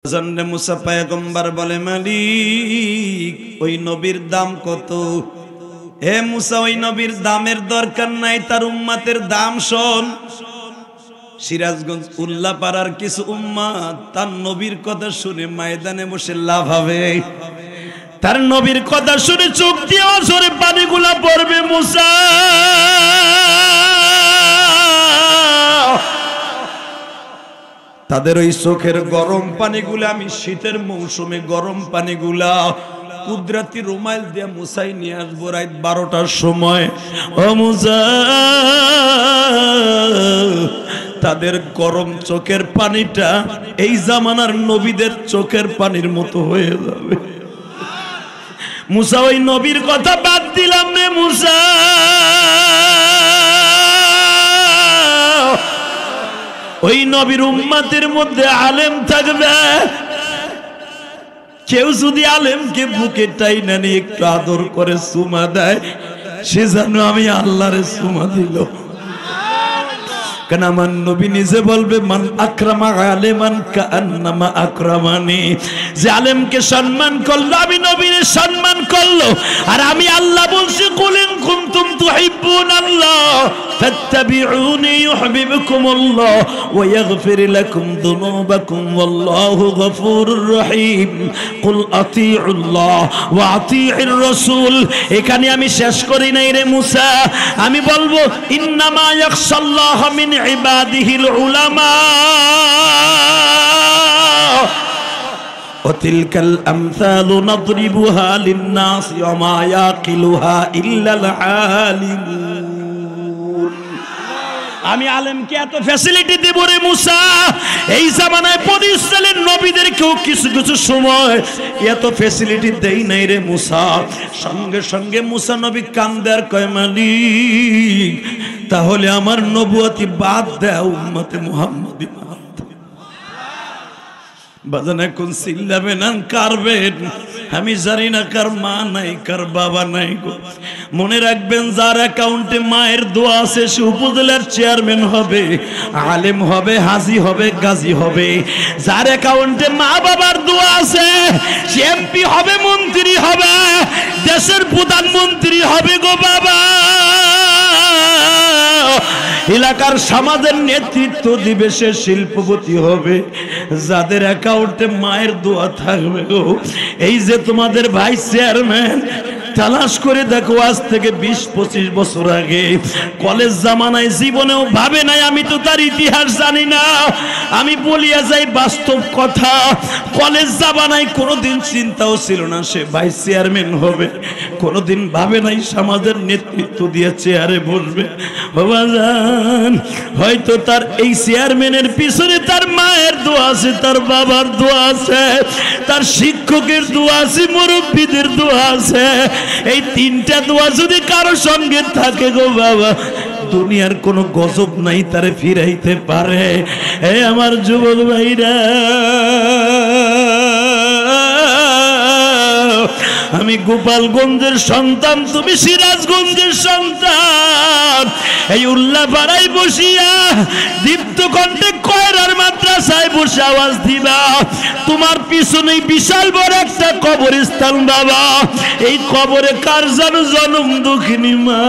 জন্নে মুসা পয়গম্বর বলে মালিক ওই নবীর দাম কত? হে মুসা ওই নবীর দামের দরকার নাই, তার উম্মতের দাম শোন। সিরাজগঞ্জ উল্লাপাড়ার কিছু উম্মত তার নবীর কথা শুনে ময়দানে বসে লাভ হবে, তার নবীর কথা শুনে চোখ দিয়ে অঝরে পানিগুলা পড়বে। মুসা তাদের ওই চোখের গরম পানিগুলা আমি শীতের মৌসুমে গরম পানিগুলা কুদরতি রুমাইল দিয়ে মুছাই নিয়ে আসবো রাত 12টার সময়। ও মুসা তাদের গরম চোখের পানিটা এই জামানার নবীদের চোখের পানির মতো হয়ে যাবে। মুসা ওই নবীর কথা বাদ দিলাম রে মুসা, ওই নবীর উম্মতের মধ্যে আলেম থাকবে। কেউ যদি আলেমকে বুকে টাইনা নিয়ে একটু আদর করে চুমা দেয়, সে যেন আমি আল্লাহরে চুমা দিল। কেন আমার নবী নিজে বলবে মান আকরামা আলেমান কাআন্নামা আকরামানি, যে আলেমকে সম্মান করলো আমি নবীরে সম্মান করলো। আর আমি আল্লাহ বলছি কুল ইন কুনতুম তুহিব্বুনাল্লাহ ফাত্তাবিউনি ইউহিব্বুকুমুল্লাহ ওয়া ইয়াগফির লাকুম যুনুবাকুম ওয়াল্লাহু গফুরুর রহিম। কুল আতিউল্লাহ ওয়া আতিউর রাসূল। এখানে আমি শেষ করি নাই রে মুসা, আমি বলবো ইন্নামা ইয়াখশাল্লাহ মিন ইবাদিহিল উলামা ওয়াতিলকাল আমসালু নাদরিবুহা লিন-নাস ওয়া মা ইয়াকিলুহা ইল্লাল আলিমুন। আমি আলেমকে এত ফ্যাসিলিটি দেব রে মুসা, এই জামানায় ২৫ সালের নবীদেরকেও কিছু কিছু সময় এত ফ্যাসিলিটি দেই নাই রে মুসা। সঙ্গে সঙ্গে মুসা নবী কান্দে আর কয় মালিক তাহলে আমার নবুয়তি বাদ দেও, উম্মতে মুহাম্মাদি বাদ দাও। বাজান এখন চিল্লাবেন আর কারবেন, আমি জানি না কার মা নাই কার বাবা নাই গো। মনে রাখবেন যার অ্যাকাউন্টে মায়ের দোয়া আছে সে উপজেলার চেয়ারম্যান হবে, আলেম হবে, হাজি হবে, গাজী হবে। যার অ্যাকাউন্টে মা বাবার দোয়া আছে সে এমপি হবে, মন্ত্রী হবে, দেশের প্রধানমন্ত্রী হবে গো বাবা, এলাকার সমাজের নেতৃত্ব দিবে, সে শিল্পপতি হবে। যাদের অ্যাকাউন্টে মায়ের দোয়া থাকবে গো, এই যে তোমাদের ভাইস চেয়ারম্যান, তালাশ করে দেখো আজ থেকে ২০-২৫ বছর আগে কলেজ জামানায় জীবনেও ভাবে নাই, আমি তো তার ইতিহাস জানি না, আমি বলিয়া যাই বাস্তব কথা, কলেজ জামানায় কোনোদিন চিন্তাও ছিল না সে ভাইস চেয়ারম্যান হবে, কোনোদিন ভাবে নাই সমাজের নেতৃত্ব দিয়ে চেয়ারে বসবে। বাবাজান হয়তো তার এই চেয়ারম্যানের পিছনে তার মায়ের দোয়া আছে, তার বাবার দোয়া আছে, তার শিক্ষকের দোয়া আছে, মুরব্বীদের দোয়া আছে। এই তিনটা দোয়া যদি কারো সঙ্গে থাকে গো বাবা, দুনিয়ার কোনো গজব নাই তারে ফিরাইতে পারে। এ আমার যুবক ভাইরা, আমি গোপালগঞ্জের সন্তান, তুমি সিরাজগঞ্জের সন্তান। এই উল্লাপাড়ায় বসিয়া দীপ্ত কণ্ঠে কয়রার মাদ্রাসায় বসে আওয়াজ দিবা। তোমার পিছনে বিশাল বড় একটা কবরস্থান বাবা, এই কবরে কার জানো জনম দুঃখিনী মা।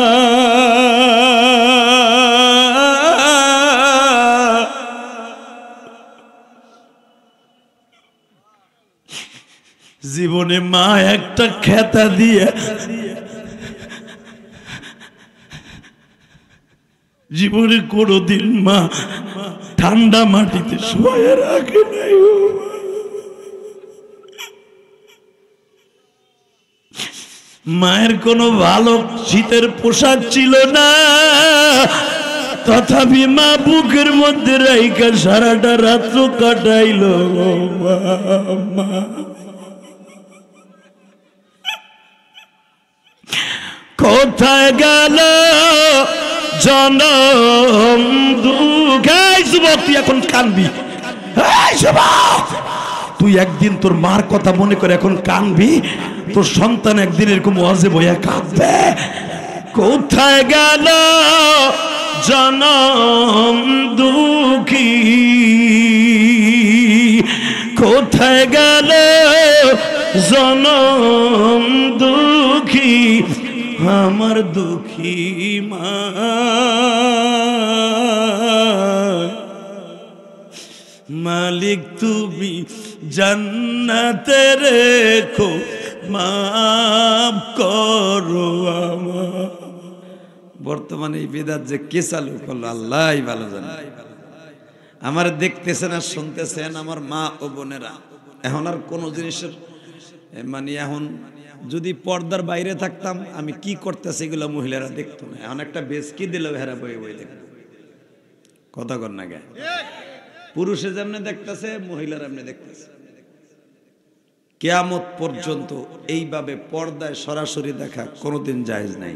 জীবনে মা একটা খেতা দিয়ে জীবনে কোনোদিন মা ঠান্ডা মাটিতে শুয়ে রাখে নাই। মায়ের কোনো ভালো শীতের পোশাক ছিল না, তথাপি মা বুকের মধ্যে রাইখা সারাটা রাত্র কাটাইল। মা কোথায় গেল জনম দুঃখে? যুবক তুই এখন কানবি, তুই একদিন তোর মার কথা মনে করে এখন কানবি, তোর সন্তান একদিন এরকম ওয়াজে বইয়া কাঁদবে। কোথায় গেল জনম দুঃখী কোথায় গেল জনম দুঃখী আমার দুঃখী মা মালিক তুমি জান্নাতে রেখো মাফ করো আমার। বর্তমানে এই বিদাত যে কে চালু করলো আল্লাহই ভালো জানে। আমার দেখতেছেন আর শুনতেছেন আমার মা ও বোনেরা, এখন আর কোনো জিনিসের মানে এখন যদি পর্দার বাইরে থাকতাম আমি কি করতেছি এগুলো মহিলারা দেখতো না। এখন একটা বেশকি দিলেও হেরা বই বই দেখতো। কথা কর না গে, পুরুষে যেমনি দেখতেছে মহিলারা এমনি দেখতেছে। কিয়ামত পর্যন্ত এইভাবে পর্দায় সরাসরি দেখা কোনোদিন জায়েজ নাই।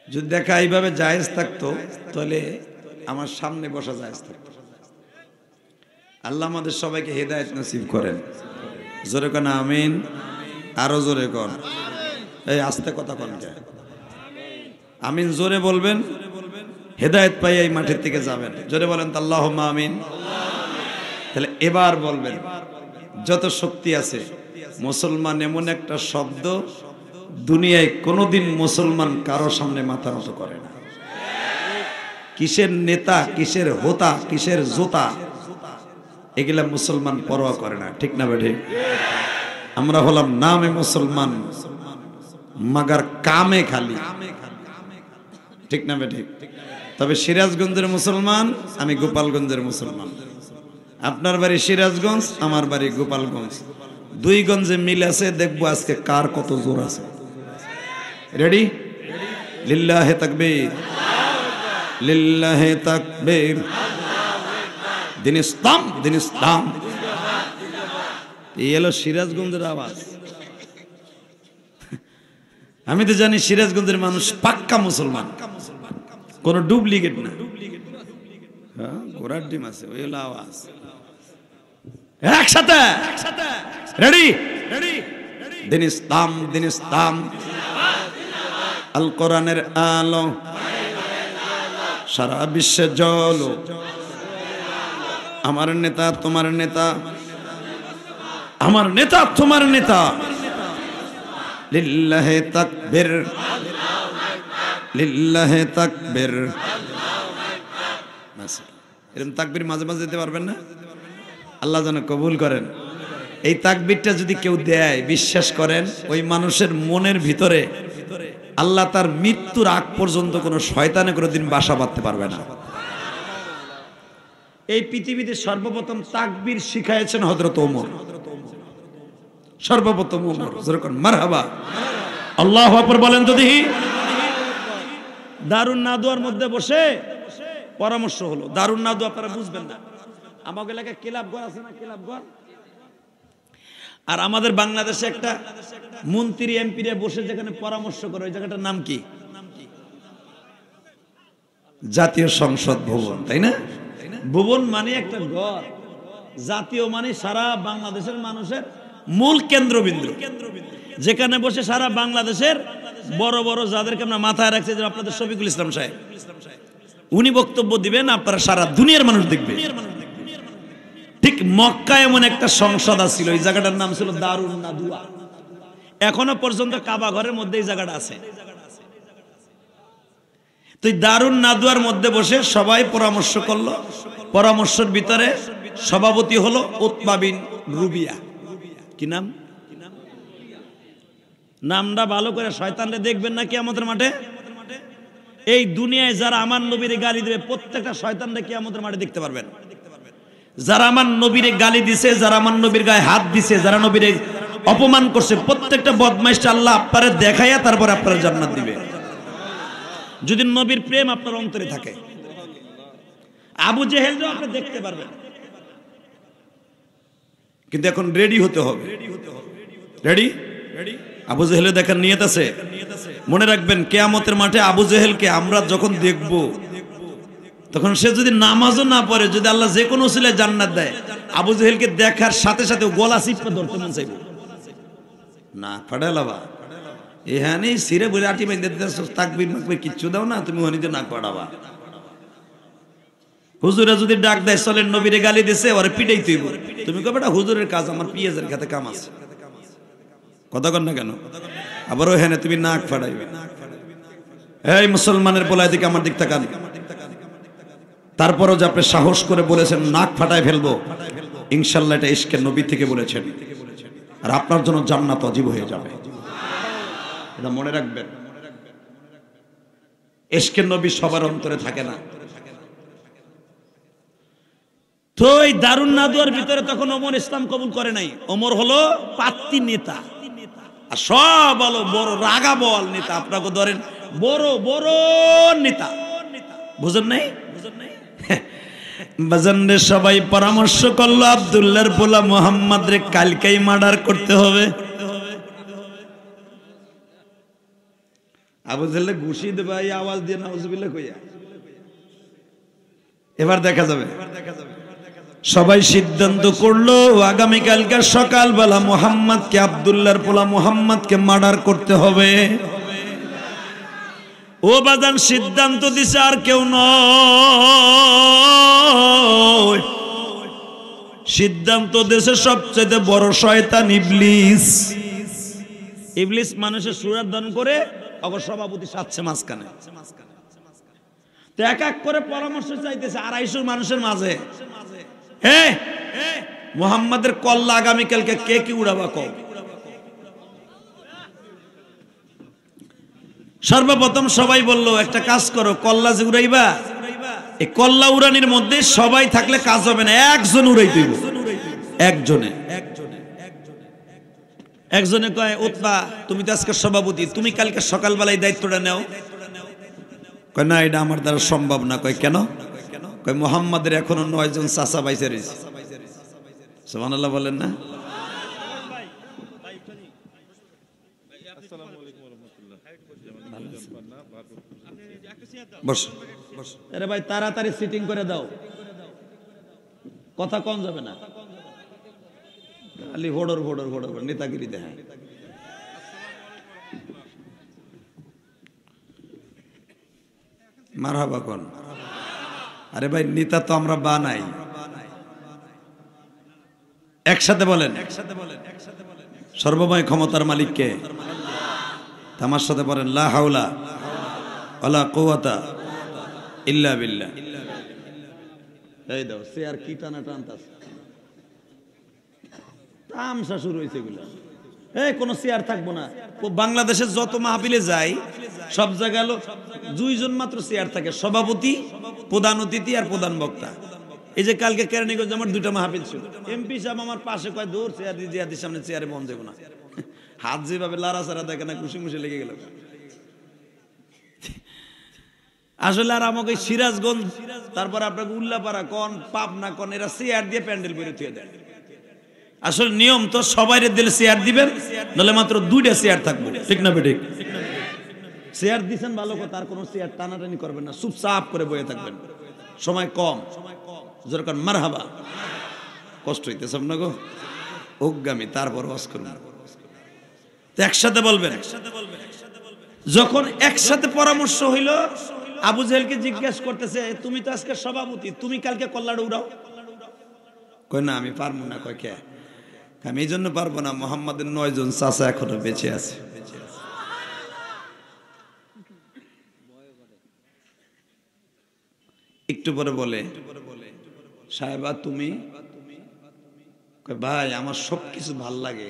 যদি দেখা এইভাবে জায়েজ থাকতো তাহলে আমার সামনে বসা জায়েজ থাকতো। আল্লাহ আমাদের সবাইকে হেদায়েত নসিব করেন। জোরে কোন আমিন, আরো জোরে কোন। এই আস্তে কথা কোন, আমিন জোরে বলবেন, হেদায়েত পাই এই মাঠের থেকে যাবেন। জোরে বলেন তো আল্লাহুম্মা আমিন। তাহলে এবার বলবেন যত শক্তি আছে, মুসলমান এমন একটা শব্দ দুনিয়ায় কোনোদিন মুসলমান কারো সামনে মাথা নত করে না। কিসের নেতা, কিসের হোতা, কিসের জোতা, এগুলা মুসলমান পরোয়া করে না। ঠিক না বেঠে? আমরা হলাম নামে মুসলমান মাগার কামে খালি। ঠিক না বেঠে? তবে সিরাজগঞ্জের মুসলমান, আমি গোপালগঞ্জের মুসলমান। আপনার বাড়ি সিরাজগঞ্জ, আমার বাড়ি গোপালগঞ্জ। দুই গঞ্জে মিল আছে, দেখবো আজকে কার কত জোর আছে। রেডি? লিল্লাহে তাকবীর, লিল্লাহে তাকবীর। দিন ইসলাম, দিন ইসলাম। এই হলো সিরাজগঞ্জের আওয়াজ। আমি তো জানি সিরাজগঞ্জের মানুষ পাক্কা মুসলমান, কোন ডুপ্লিকেট না। হ্যাঁ, ঘোড়ার ডিম আছে, ওই হলো আওয়াজ। একসাথে রেডি? দিন ইসলাম, দিন ইসলাম। আল কোরআনের আলো সারা বিশ্বে জ্বলো। আমার নেতা তোমার নেতা, আমার নেতা তোমার নেতা। লিল্লাহে তাকবীর, লিল্লাহে তাকবীর। এরকম তাকবীর মাঝে মাঝে দিতে পারবেন না? আল্লাহ যেন কবুল করেন। এই তাকবীরটা যদি কেউ দেয়, বিশ্বাস করেন ওই মানুষের মনের ভিতরে আল্লাহ তার মৃত্যুর আগ পর্যন্ত কোনো শয়তানে কোনোদিন বাসা বাঁধতে পারবে না। এই পৃথিবীতে সর্বপ্রথম তাকবীর শিখাইছেন হযরত ওমর। সর্বপ্রথম ওমর। যেরকম মারহাবা, আল্লাহু আকবার বলেন তো দেখি। দারুন নাদুয়ার মধ্যে বসে পরামর্শ হলো। দারুন নাদু আপনারা বুঝবেন না, আমাদের এলাকায় ক্লাবঘর আছে না, ক্লাবঘর। আর আমাদের বাংলাদেশে একটা মন্ত্রী এমপিরা বসে যেখানে পরামর্শ করে, ওই জায়গাটার নাম কি? জাতীয় সংসদ ভবন, তাই না? ভবন মানে একটা ঘর, জাতীয় মানে সারা বাংলাদেশের মানুষের মূল কেন্দ্রবিন্দু, যেখানে বসে সারা বাংলাদেশের বড় বড় যাদেরকে আমরা মাথায় রাখছি, যে আপনাদের শফিকুল ইসলাম সাহেব, উনি বক্তব্য দিবেন, আপনারা সারা দুনিয়ার মানুষ দেখবেন। ঠিক মক্কা এমন একটা সংসদ ছিল, এই জায়গাটার নাম ছিল দারুন নাদুয়া। এখনো পর্যন্ত কাবা ঘরের মধ্যে এই জায়গাটা আছে। তো এই দারুন নাদুয়ার মধ্যে বসে সবাই পরামর্শ করলো। পরামর্শের ভিতরে সভাপতি হলো উতবা বিন রুবিয়া। কি নাম? নামটা ভালো করে শয়তানরে দেখবেন না কিয়ামতের মাঠে। এই দুনিয়ায় যারা আমার নবীর গালি দেবে, প্রত্যেকটা শয়তানরে কিয়ামতের মাঠে দেখতে পারবেন। যারা আমার নবীরে গালি দিছে, যারা আমার নবীর গায়ে হাত দিছে, যারা নবীরে অপমান করছে, প্রত্যেকটা বদমাইশটা আল্লাহ আপনারে দেখাইয়া তারপর আপনারা জান্নাত দিবে, যদি নবীর প্রেম আপনার অন্তরে থাকে। আবু জেহেলও আপনি দেখতে পারবেন, কিন্তু এখন রেডি হতে হবে। রেডি? আবু জেহেল দেখার নিয়ত আছে। মনে রাখবেন কিয়ামতের মাঠে আবু জেহেলকে আমরা যখন দেখব, তখন সে যদি নামাজও না পড়ে, যদি আল্লাহ যে কোনো উসিলায় জান্নাত দেয়, আবু জেহেলকে দেখার সাথে সাথে গলা চিপে ধরতে মন চাইব না। পাড়ালাবা এখানে সিরে বলে আটি বাইন্দে দিতে, তাকবীর মাকবীর কিচ্ছু দাও না, তুমি ওখানে না পড়াবা। হুজুরে যদি ডাক দেয় চলেন নবীরে গালি দিছে ওরে পিটাই তুইব, তুমি কবে বেটা হুজুরের কাজ, আমার পিয়াজের খেতে কাম আছে, কথা কন না কেন? আবার ওখানে তুমি নাক ফাড়াইবে, এই মুসলমানের পোলায় দিকে আমার দিক তাকান। তারপরও যে আপনি সাহস করে বলেছেন নাক ফাটায় ফেলবো, ইনশাল্লাহ এটা ইশকের নবী থেকে বলেছেন, আর আপনার জন্য জান্নাত অজীব হয়ে যাবে, এটা মনে রাখবেন। ইশকের নবী সবার অন্তরে থাকে না। তো এই দারুন নাদুয়ার ভিতরে তখন ওমর ইসলাম কবুল করে নাই। ওমর হলো পাত্তি নেতা, আর সব হলো বড় রাগা বল নেতা, আপনাকে ধরেন বড় বড় নেতা, বুঝেন নাই? বাজানরে সবাই পরামর্শ করলো আব্দুল্লাহর পোলা মুহাম্মদ রে কালকেই মার্ডার করতে হবে। আবু জাহলে ঘুষি দেবে এই আওয়াজ দিয়ে নাউজুবিল্লাহ কইয়া, এবার দেখা যাবে। সবাই সিদ্ধান্ত করলো আগামী কালকে সকালবেলা মুহাম্মদকে, আব্দুল্লাহর পোলা মুহাম্মদকে মার্ডার করতে হবে। ও বাজান সিদ্ধান্ত দিছে আর কেউ নয়, সিদ্ধান্ত দিছে সবচেয়ে বড় শয়তান ইবলিস। ইবলিস মানুষের সুরাত দান করে অগর সভাপতি সাথে মাঝখানে, তো এক এক করে পরামর্শ চাইতেছে 250 মানুষের মাঝে। হ্যাঁ, মুহাম্মাদের কল্লা আগামীকালকে কে কি উড়াবা কও? সর্বপ্রথম সবাই বলল একটা কাজ করো, কল্লা যে উড়াইবা, এই কল্লা উড়ানির মধ্যে সবাই থাকলে কাজ হবে না, একজন উড়াই দিব। একজনে কয় উতবা তুমি তো আজকে সভাপতি, তুমি কালকে সকালবেলায় দায়িত্বটা নাও। কয় না এটা আমার দ্বারা সম্ভব না। কয় কেন? কয় মুহাম্মাদের এখনো 9 জন চাচা বাইচা রয়েছে। সুবহানাল্লাহ বলেন না? বস আরে ভাই তাড়াতাড়ি সিটিং করে দাও, কথা কম যাবে না, খালি হোড়র হোড়র হোড়র নেতাগিরি দেখায়। মারহাবা কোন? আরে ভাই নেতা তো আমরা বানাই, একসাথে বলেন, সর্বময় ক্ষমতার মালিক কে? আমার সাথে বলেন লা হাওলা ওয়ালা কুওয়াতা ইল্লা বিল্লাহ। এই দাও সে আর কি টানা টানতাছে, তামসা শুরু হয়েছে এগুলা। এই কোন চেয়ার থাকবো না। বাংলাদেশের যত মাহফিলে যাই সব জায়গায় 2 জন মাত্র চেয়ার থাকে, সভাপতি, প্রধান অতিথি আর প্রধান বক্তা। এই যে কালকে কেরানীগঞ্জ আমার 2টা মাহফিল ছিল, এমপি সাহেব আমার পাশে কয় দূর চেয়ার দিয়ে জিয়াদের সামনে চেয়ারে বন্ধ যাবো না, হাত যেভাবে লাড়াচাড়া দেখে না খুশি মুশি লেগে গেল। আসলে আর আমাকে সিরাজগঞ্জ, তারপর আপনাকে উল্লাপাড়া কন, পাবনা কন, এরা চেয়ার দিয়ে প্যান্ডেল বের থুয়ে দেয়। আসলে নিয়ম তো সবাই দিলে চেয়ার দিবেন, নাহলে মাত্র 2টা চেয়ার থাকবো, ঠিক না বেঠিক? চেয়ার দিচ্ছেন ভালো কথা, আর কোনো চেয়ার টানাটানি করবেন না, চুপচাপ করে বয়ে থাকবেন, সময় কম, যেরকম মারহাবা। কষ্ট হইতেছে আপনাকে অজ্ঞামী, তারপর ওয়াজ করুন, একসাথে বলবেন। যখন একসাথে পরামর্শ হইল, আবু জাহেলকে জিজ্ঞাসা করতেছে তুমি তো আজকে সভাপতি, তুমি কালকে কল্লাড় উড়াও। কয় না আমি পারবো না। কয় কে? আমি এই জন্য পারবো না, মুহাম্মাদের 9 জন চাচা এখনো বেঁচে আছে। একটু পরে বলে সাহেবা তুমি? ভাই আমার সবকিছু ভাল লাগে,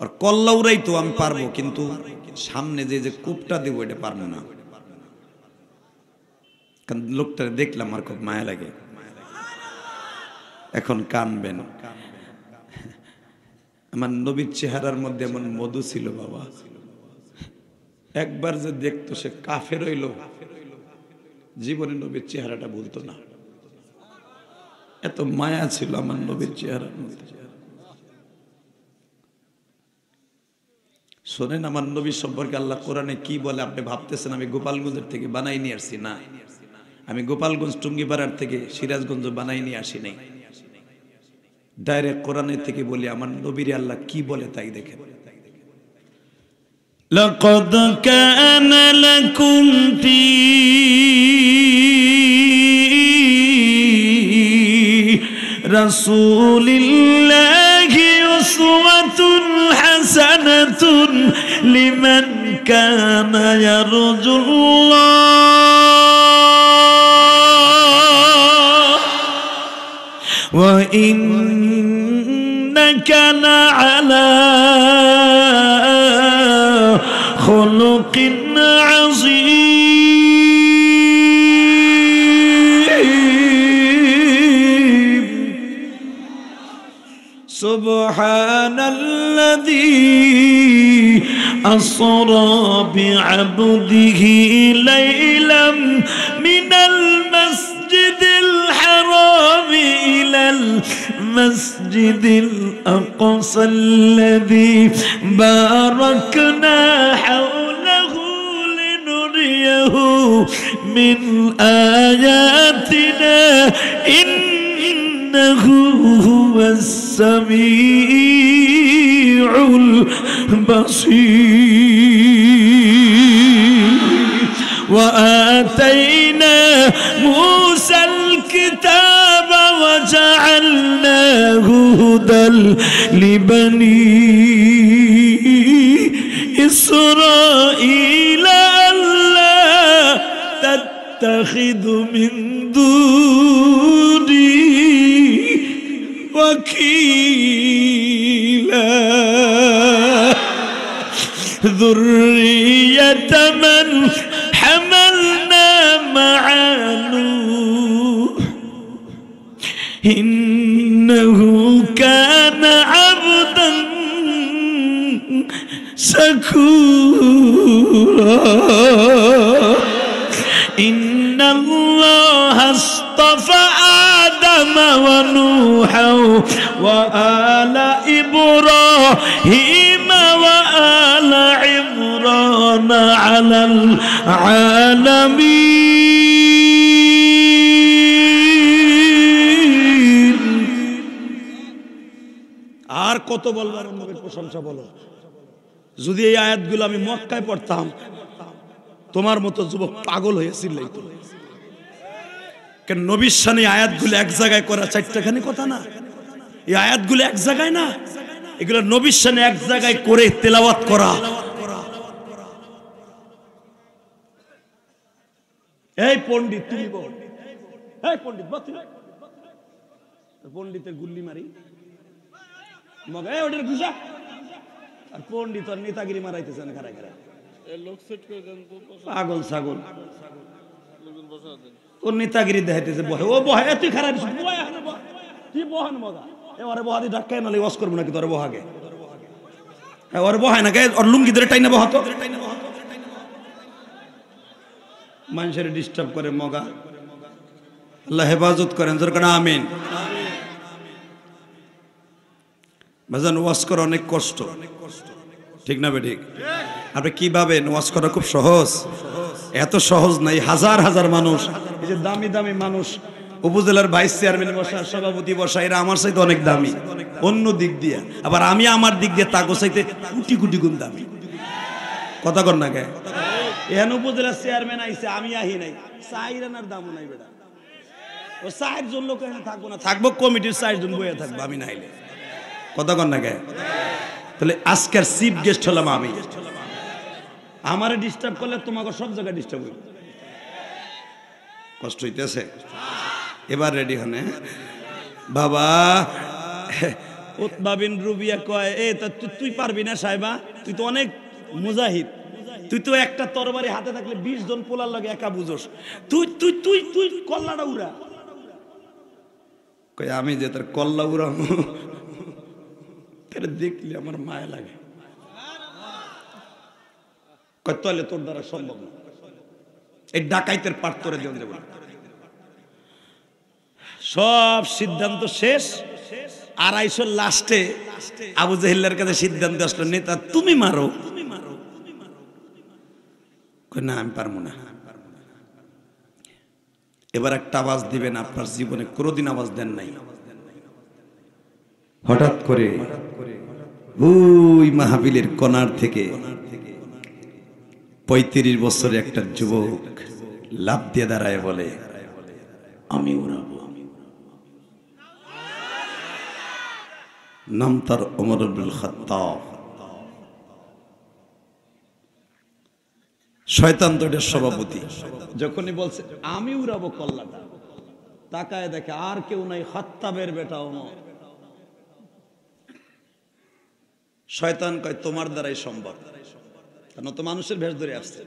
আর কল্লা উড়াই তো আমি পারবো, কিন্তু সামনে যে কূপটা দেবো এটা পারবো না। কারণ লোকটা দেখলাম আমার খুব মায়া লাগে, এখন কানবেন। আমার নবীর চেহারার মধ্যে এমন মধু ছিল বাবা, একবার যে দেখতো সে কাফের হইল, জীবনে নবীর চেহারাটা ভুলতো না, এত মায়া ছিল আমার নবীর চেহারার মধ্যে। শোনেন আমার নবী সম্পর্কে আল্লাহ কোরআনে কি বলে আপনি ভাবতেছেন আমি গোপালগঞ্জের থেকে বানাই নিয়ে আসছি? না, আমি গোপালগঞ্জ টুঙ্গিপাড়ার থেকে সিরাজগঞ্জ বানাই নিয়ে আসি নাই, ডাইরেক্ট কোরআনের থেকে বলি আমার নবীর আল্লাহ কি বলে তাই দেখেন। লাকাদ কানা লাকুম ফী রাসূলিল্লাহি উসওয়াতুন হাসানাতুন লিমান কানা ইয়ারজুল্লাহ ওয়া ইন্নাকা লাআলা খুলুকিন আযীম সুবহানাল্লাযী আসরা বি'আবদিহি লাইলাম মিনাল মাসজিদিল হারাম ইলাল মাসজিদিল আকসাল্লাযী বারাকনা হাওলাহু লিনুরিয়াহু মিন আয়াতিনা ইন্নাহু হুয়াস সামিউল বাসীর ওয়া আতাইনা মূসাল কিতাবা ওয়া জাআলনাহু হুদাল লিবানী ইসরাঈলা আল্লা তাত্তাখিযু মিন দুনি ওয়াকিলা ذرية من حملنا مع نوح إنه كان عبدا شكورا إن الله اصطفى آدم ونوحا وآل إبراهيم وآل عمران على العالمين আর কত বলবার নবীর প্রশংসা বলো যদি এই আয়াতগুলো আমি মক্কায় পড়তাম তোমার মতো যুবক পাগল হয়েছিল কেন নবীর শানে আয়াতগুলো এক জায়গায় করা চারটাখানি কথা না এই আয়াতগুলো এক জায়গায় না এগুলো নবীর শানে এক জায়গায় করে তেলাওয়াত করা এই পণ্ডিত তুমি বল এই পণ্ডিত বাতি পণ্ডিতের গুল্লি মারি মগ এই ওটার ঘুষা আর পণ্ডিত আর নেতাগিরি মারাইতেছেন খারাই খারাই লোক সেট করে দেন তো পাগল ছাগল লোকজন বসা দেন ওর নেতাগিরি দেখাইতেছে বহে ও বহে তুই খারাই বহে এখানে বহ তুই বহান মগা এবারে বহাদি ধাক্কায় নালে ওয়াশ করব নাকি তোরে বহাগে হ্যাঁ ওরে বহায় না গে ওর লুঙ্গি ধরে টাইনা বহাতো মানুষের ডিস্টার্ব করে মগা আল্লাহ হেফাজত করেন জোর করে আমিন বাজান ওয়াশ করা অনেক কষ্ট ঠিক না বেঠিক আপনি কি ভাবেন ওয়াজ করা খুব সহজ এত সহজ নাই হাজার হাজার মানুষ এই যে দামি দামি মানুষ উপজেলার ভাইস চেয়ারম্যান বসা সভাপতি বসা এরা আমার চাইতে অনেক দামি অন্য দিক দিয়ে আবার আমি আমার দিক দিয়ে তাকে চাইতে কোটি কোটি গুণ দামি কথা কর না কে এখান উপজেলার চেয়ারম্যান আইছে আমি আহি নাই চাইরানার দামও নাই বেটা ও ৬০ জন লোক এখানে থাকবো না থাকবো কমিটির ৬০ জন বইয়া থাকবো আমি নাইলে কথা কর না কে তাহলে আজকের চিফ গেস্ট হলাম আমি আমারে ডিস্টার্ব করলে তোমাকে সব জায়গায় ডিস্টার্ব হইবে কষ্ট হইতেছে এবার রেডি হনে বাবা উতবা বিন রুবিয়া কয় এ তা তুই পারবি না সাহেবা তুই তো অনেক মুজাহিদ তুই তো একটা তরবারি হাতে থাকলে 20 জন পোলার লাগে একা বুঝোস তুই তুই তুই তুই কল্লাটা উড়া কই আমি যে তোর কল্লা উড়াম তোর দেখলে আমার মায়া লাগে কই তাহলে তোর দ্বারা সম্ভব না এই ডাকাইতের পাট তোরে দিন দেব সব সিদ্ধান্ত শেষ 250 লাস্টে আবু জাহেলের কাছে সিদ্ধান্ত আসলো নেতা তুমি মারো কই না আমি পারবো না এবার একটা আওয়াজ দিবেন আপনার জীবনে কোনোদিন আওয়াজ দেন নাই হঠাৎ করে ওই মাহফিলের কোণার থেকে 35 বছরের একটা যুবক লাফ দিয়ে দাঁড়ায় বলে আমি উড়াবো নাম তার ওমর ইবনুল খাত্তাব। শয়তান তো এটার সভাপতি। যখনই বলছে আমি উড়াবো কল্লাটা, তাকায় দেখে আর কেউ নাই, খাত্তাবের বেটা ওমর। শয়তান কয় তোমার দ্বারাই সম্ভব, কেন তো মানুষের ভেষ ধরে আসছে।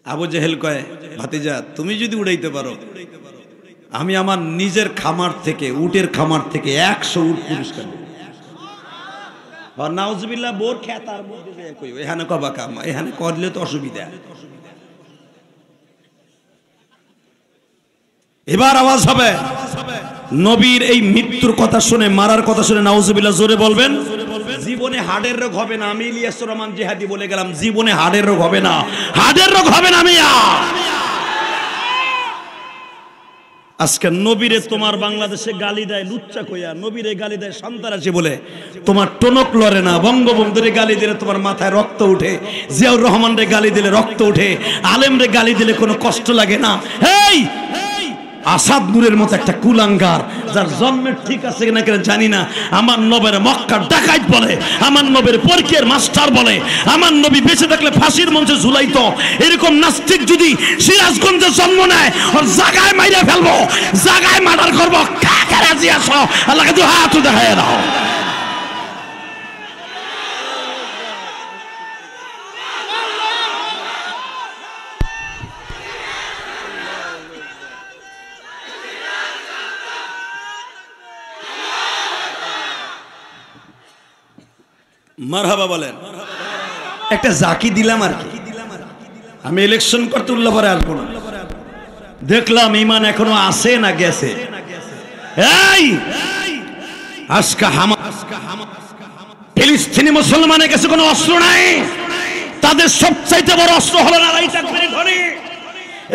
আবু জেহেল কয় ভাতিজা তুমি যদি উড়াইতে পারো, আমি আমার নিজের খামার থেকে, উটের খামার থেকে 100 উট পুরস্কার দেব। নাউজুবিল্লাহ, বোর খেতার মধ্যে কই এখানে কবা কাম, এখানে করলে তো অসুবিধা। এবার আওয়াজ হবে। নবীর এই মৃত্যুর কথা শুনে, মারার কথা শুনে নাউজুবিল্লাহ জোরে বলবেন। জীবনে হার্টের রোগ হবে না, আমি ইলিয়াসুর রহমান জিহাদি বলে গেলাম, জীবনে হার্টের রোগ হবে না, হার্টের রোগ হবে না মিয়া। আজকে নবীরে তোমার বাংলাদেশে গালি দেয় লুচ্চা কইয়া, নবীরে গালি দেয় সন্ত্রাসী বলে, তোমার টনক লড়ে না। বঙ্গবন্ধুরে গালি দিলে তোমার মাথায় রক্ত উঠে, জিয়াউর রহমানরে গালি দিলে রক্ত উঠে, আলেমরে গালি দিলে কোনো কষ্ট লাগে না। এই আসাদ নূরের মতো একটা কুলাঙ্গার, যার জন্মের ঠিক আছে কিনা কেন জানি না, আমার নবীর মক্কার ডাকাইত বলে, আমার নবীর পরকীয়ার মাস্টার বলে, আমার নবী বেঁচে থাকলে ফাঁসির মঞ্চে ঝুলাইতো, এরকম নাস্তিক যদি সিরাজগঞ্জে জন্ম নেয়, ওর জায়গায় মাইরা ফেলবো, জায়গায় মার্ডার করবো। কাকে রাজি আসো? আল্লাহকে তো হাত দেখায় দাও। মারহাবা বলেন। একটা জাকি দিলাম আর কি, আমি ইলেকশন করতে উল্লাহ পরে আসবো না। দেখলাম ইমান এখনো আছে না গেছে। এই আজকে ফিলিস্তিনি মুসলমানের কাছে কোনো অস্ত্র নাই, তাদের সবচাইতে বড় অস্ত্র হলো নারাই তাকবীর ধ্বনি।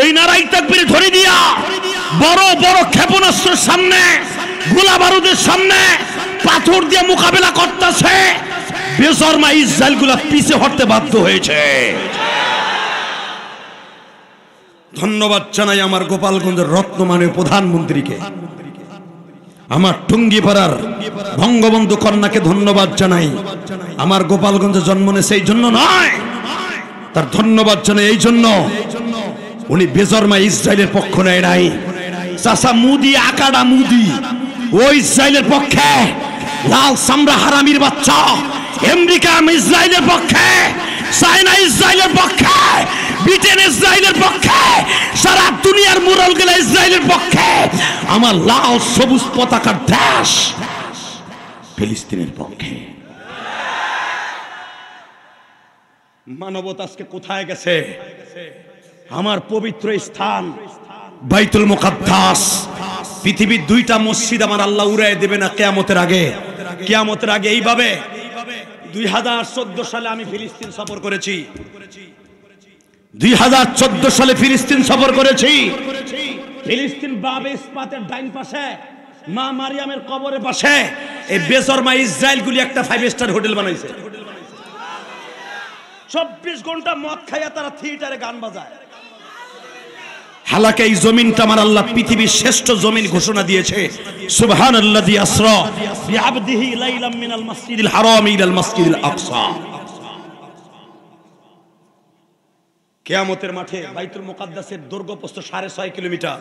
এই নারাই তাকবীর ধ্বনি দিয়া বড় বড় ক্ষেপণাস্ত্রের সামনে, গোলা বারুদের সামনে পাথর দিয়ে মোকাবেলা করতেছে। বেজরমা ইসরায়েল গুলা পিছে হটতে বাধ্য হয়েছে। ধন্যবাদ জানাই আমার গোপালগঞ্জের রত্নমানের প্রধানমন্ত্রীকে, আমার টুঙ্গিপাড়ার বঙ্গবন্ধু কন্যাকে ধন্যবাদ জানাই। আমার গোপালগঞ্জে জন্ম নিয়েছে এই জন্য নয়, তার ধন্যবাদ জানাই এই জন্য উনি বেজরমা ইসরায়েলের পক্ষ নেয় নাই। চাচা মুদি, আকাডা মুদি ও ইসরায়েলের পক্ষে, লাল সামরা হারামির বাচ্চা আমেরিকা ইসরায়েলের পক্ষে, চায়না ইসরায়েলের পক্ষে, ব্রিটেন ইসরায়েলের পক্ষে, সারা দুনিয়ার মুরল গেলা ইসরায়েলের পক্ষে। আমার লাল সবুজ পতাকার দেশ ফিলিস্তিনের পক্ষে। মানবতা আজকে কোথায় গেছে? আমার পবিত্র স্থান বাইতুল মুকাদ্দাস, পৃথিবীর 2টা মসজিদ আমার আল্লাহ উড়াই দেবে না কিয়ামতের আগে। কিয়ামতের আগে এইভাবে 2014 সালে আমি ফিলিস্তিন সফর করেছি। 2014 সালে ফিলিস্তিন সফর করেছি। ফিলিস্তিন বাবে ইস্পাতের ডাইন পাশে, মা মারিয়ামের কবরের পাশে এই বেজরমা ইসরায়েলগুলি একটা 5 স্টার হোটেল বানাইছে। 24 ঘন্টা মদ খাইয়া তারা থিয়েটারে গান বাজায়। হালাকে এই জমিনটা আমার আল্লাহ পৃথিবীর শ্রেষ্ঠ জমিন ঘোষণা দিয়েছে। সুবহানাল্লাযী আসরা বিআবদিহি লাইলাম মিনাল মাসজিদিল হারাম ইলাল মাসজিদিল আকসা। কিয়ামতের মাঠে বাইতুল মুকাদ্দাসের দৈর্ঘ্যপ্রস্থ 6.5 কিলোমিটার,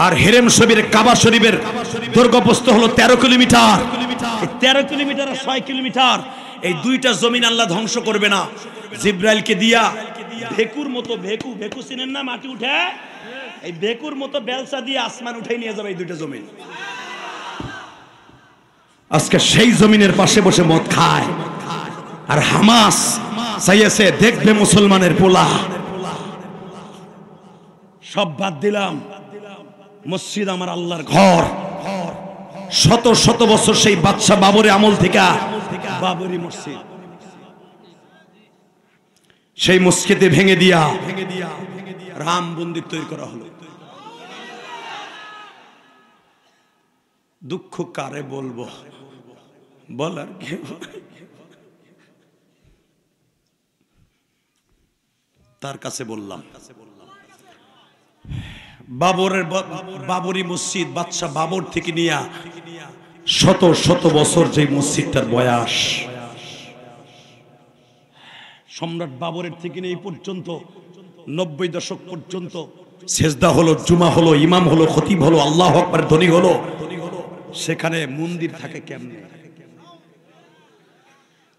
আর হেরেম শরীফের কাবা শরীফের দৈর্ঘ্যপ্রস্থ হলো 13 কিলোমিটার। 13 কিলোমিটার আর 6 কিলোমিটার, এই 2টা জমিন আল্লাহ ধ্বংস করবে না। জিব্রাইলকে দিয়া ভেকুর মতো, ভেকু চিনেন না, মাটি উঠে, এই ভেকুর মতো বেলসা দিয়ে আসমান উঠাই নিয়ে যাবে এই 2টা জমিন। আজকে সেই জমিনের পাশে বসে মদ খায়, আর হামাস চাইছে দেখবে মুসলমানের পোলা। সব বাদ দিলাম, মসজিদ আমার আল্লাহর ঘর। শত শত বছর সেই বাদশা বাবরের আমল থেকে বাবরি মসজিদ, সেই মসজিদে ভেঙে দিয়া রাম মন্দির তৈরি করা হলো। দুঃখ কারে বলবো, বলার কেউ। তার কাছে বললাম, বাবরি মসজিদ বাদশা বাবর থেকে নিয়া শত শত বছর যে মসজিদটার বয়স, সম্রাট বাবরের থেকে এই পর্যন্ত 90 দশক পর্যন্ত সেজদা হলো, জুমা হলো, ইমাম হলো, খতিব হলো, আল্লাহু আকবার ধ্বনি হলো, সেখানে মন্দির থাকে কেমনে?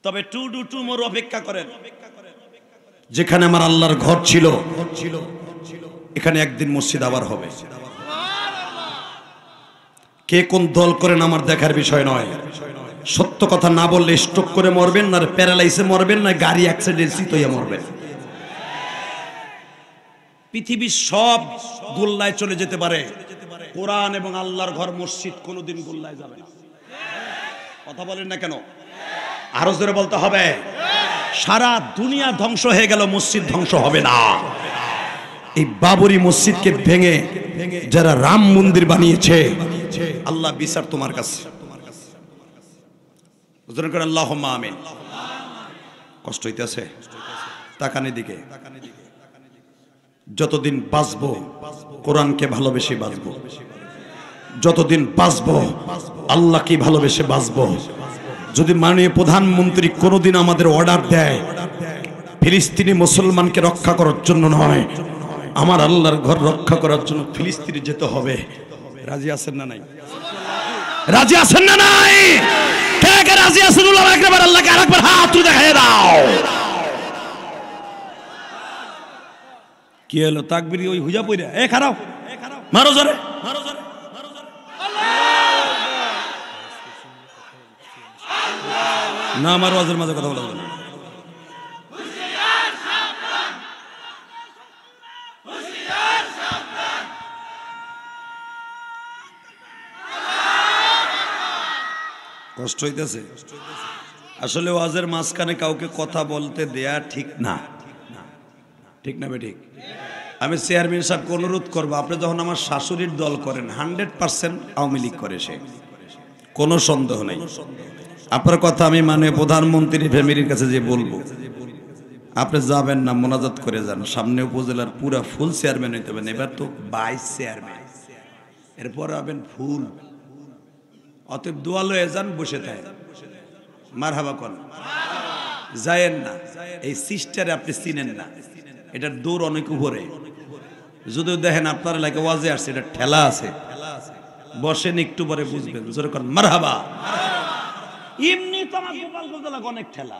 তবে টু ডু টু মোর অপেক্ষা করেন, যেখানে আমার আল্লাহর ঘর ছিল এখানে একদিন মসজিদ আবার হবে। কে কোন দল করেন আমার দেখার বিষয় নয়। সত্য কথা না বললে স্ট্রোক করে মরবেন, না প্যারালাইসে মরবেন, না গাড়ি অ্যাক্সিডেন্টে হয়ে মরবেন। পৃথিবীর সব গোল্লায় চলে যেতে পারে, কোরআন এবং আল্লাহর ঘর মসজিদ কোনোদিন গোল্লায় যাবে না। কথা বলেন না কেন? আরো জোরে বলতে হবে। সারা দুনিয়া ধ্বংস হয়ে গেল, মসজিদ ধ্বংস হবে না। এই বাবরি মসজিদকে ভেঙে যারা রাম মন্দির বানিয়েছে, আল্লাহ বিচার তোমার কাছে। আল্লাহুম্মা আমিন। কষ্ট হইতেছে? তাকানি দিকে। যতদিন বাঁচবো কোরআনকে ভালোবেসে বাঁচবো, যতদিন বাঁচবো আল্লাহকে ভালোবেসে বাঁচবো। যদি মাননীয় প্রধানমন্ত্রী কোনোদিন আমাদের অর্ডার দেয় ফিলিস্তিনি মুসলমানকে রক্ষা করার জন্য নয়, আমার আল্লাহর ঘর রক্ষা করার জন্য ফিলিস্তিনে যেতে হবে, রাজি আছেন না নাই? রাজি আছেন না নাই? কে কে রাজি আছেন? একবার আল্লাহকে আরেকবার হাত তুলে দেখায় দাও। কি হলো? তাকবীর ওই হুজা পইরা এ খারাপ মারো জোরে, মারো জোরে, মারো জোরে। না আমার ওয়াজের মাঝে কথা বলা যাবে না। কষ্ট হইতেছে? আসলে ওয়াজের মাঝখানে কাউকে কথা বলতে দেয়া ঠিক না, ঠিক না বেঠিক? আমি চেয়ারম্যান সাহেবকে অনুরোধ করবো, আপনি যখন আমার শাশুড়ির দল করেন 100% আওয়ামী লীগ করে, সে কোনো সন্দেহ নেই। আপনার কথা আমি মানে প্রধানমন্ত্রী ফ্যামিলির কাছে যে বলবো, আপনি যাবেন না, মোনাজাত করে যান। সামনে উপজেলার পুরা ফুল চেয়ারম্যান হইতে হবে, এবার তো 22 চেয়ারম্যান, এরপর হবেন ফুল। অতএব দোয়া লয়ে যান, বসে থাকে মারহাবা কোন যায়েন না। এই সিস্টারে আপনি চিনেন না, এটার দৌড় অনেক উপরে। যদিও দেখেন আপনার এলাকা ওয়াজে আসছে, এটা ঠেলা আছে, বসেন একটু পরে বুঝবেন। জোরে কোন মারহাবা। এমনি তো আমার গোপালগঞ্জ এলাকা অনেক ঠেলা।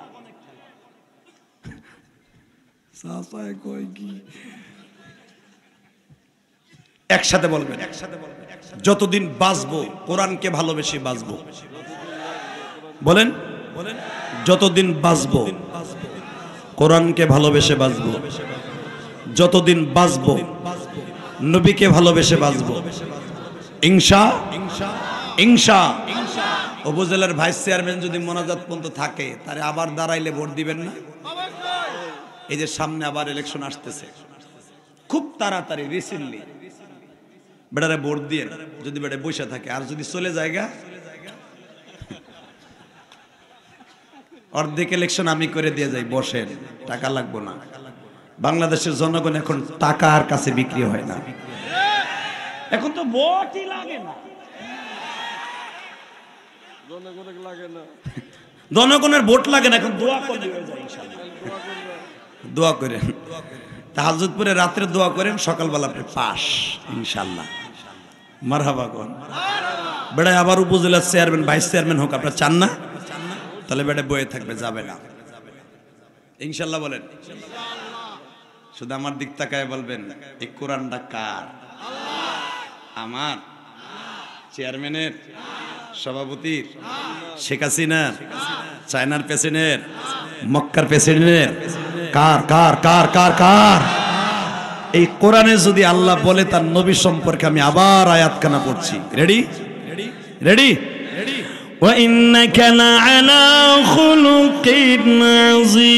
একসাথে বলবেন, একসাথে বলবেন। যতদিন বাঁচবো কোরআনকে ভালোবেসে বাঁচবো। বলেন, বলেন। যতদিন বাঁচবো কোরআনকে ভালোবেসে বাঁচবো, যতদিন বাঁচবো নবীকে ভালোবেসে বাঁচবো। ইনশা উপজেলার ভাইস চেয়ারম্যান যদি মোনাজাত পর্যন্ত থাকে, তারে আবার দাঁড়াইলে ভোট দিবেন না? এই যে সামনে আবার ইলেকশন আসতেছে, খুব তাড়াতাড়ি রিসেন্টলি বেটারে ভোট দিয়ে, যদি বেটা বসে থাকে আর যদি চলে যায়গা, অর্ধেক ইলেকশন আমি করে দিয়ে যাই, বসেন, টাকা লাগবো না। বাংলাদেশের জনগণ এখন টাকার কাছে বিক্রি হয় না, এখন তো ভোটই লাগে না, জনগণের ভোট লাগে না, এখন দোয়া করলে হয়ে যায়। ইনশাআল্লাহ দোয়া করেন, তাহাজ্জুদ পড়ে রাত্রে দোয়া করেন, সকালবেলা আপনি পাস ইনশাআল্লাহ। মারহাবা কোন বেটা আবার উপজেলার চেয়ারম্যান ভাইস চেয়ারম্যান হোক, আপনারা চান না? তাহলে বেটা বয়ে থাকবে, যাবে না ইনশাআল্লাহ। বলেন শুধু আমার দিক তাকায় বলবেন, এই কোরআনটা কার? আমার চেয়ারম্যানের, সভাপতির, শেখ হাসিনার, চায়নার প্রেসিডেন্ট, মক্কার প্রেসিডেন্টের? কার কার কার কার কার? এই কোরআনে যদি আল্লাহ বলে তার নবী সম্পর্কে, আমি আবার আয়াতখানা পড়ছি। রেডি? রেডি? ওয়া ইন্নাকা লাআলা খুলুকিন আযীম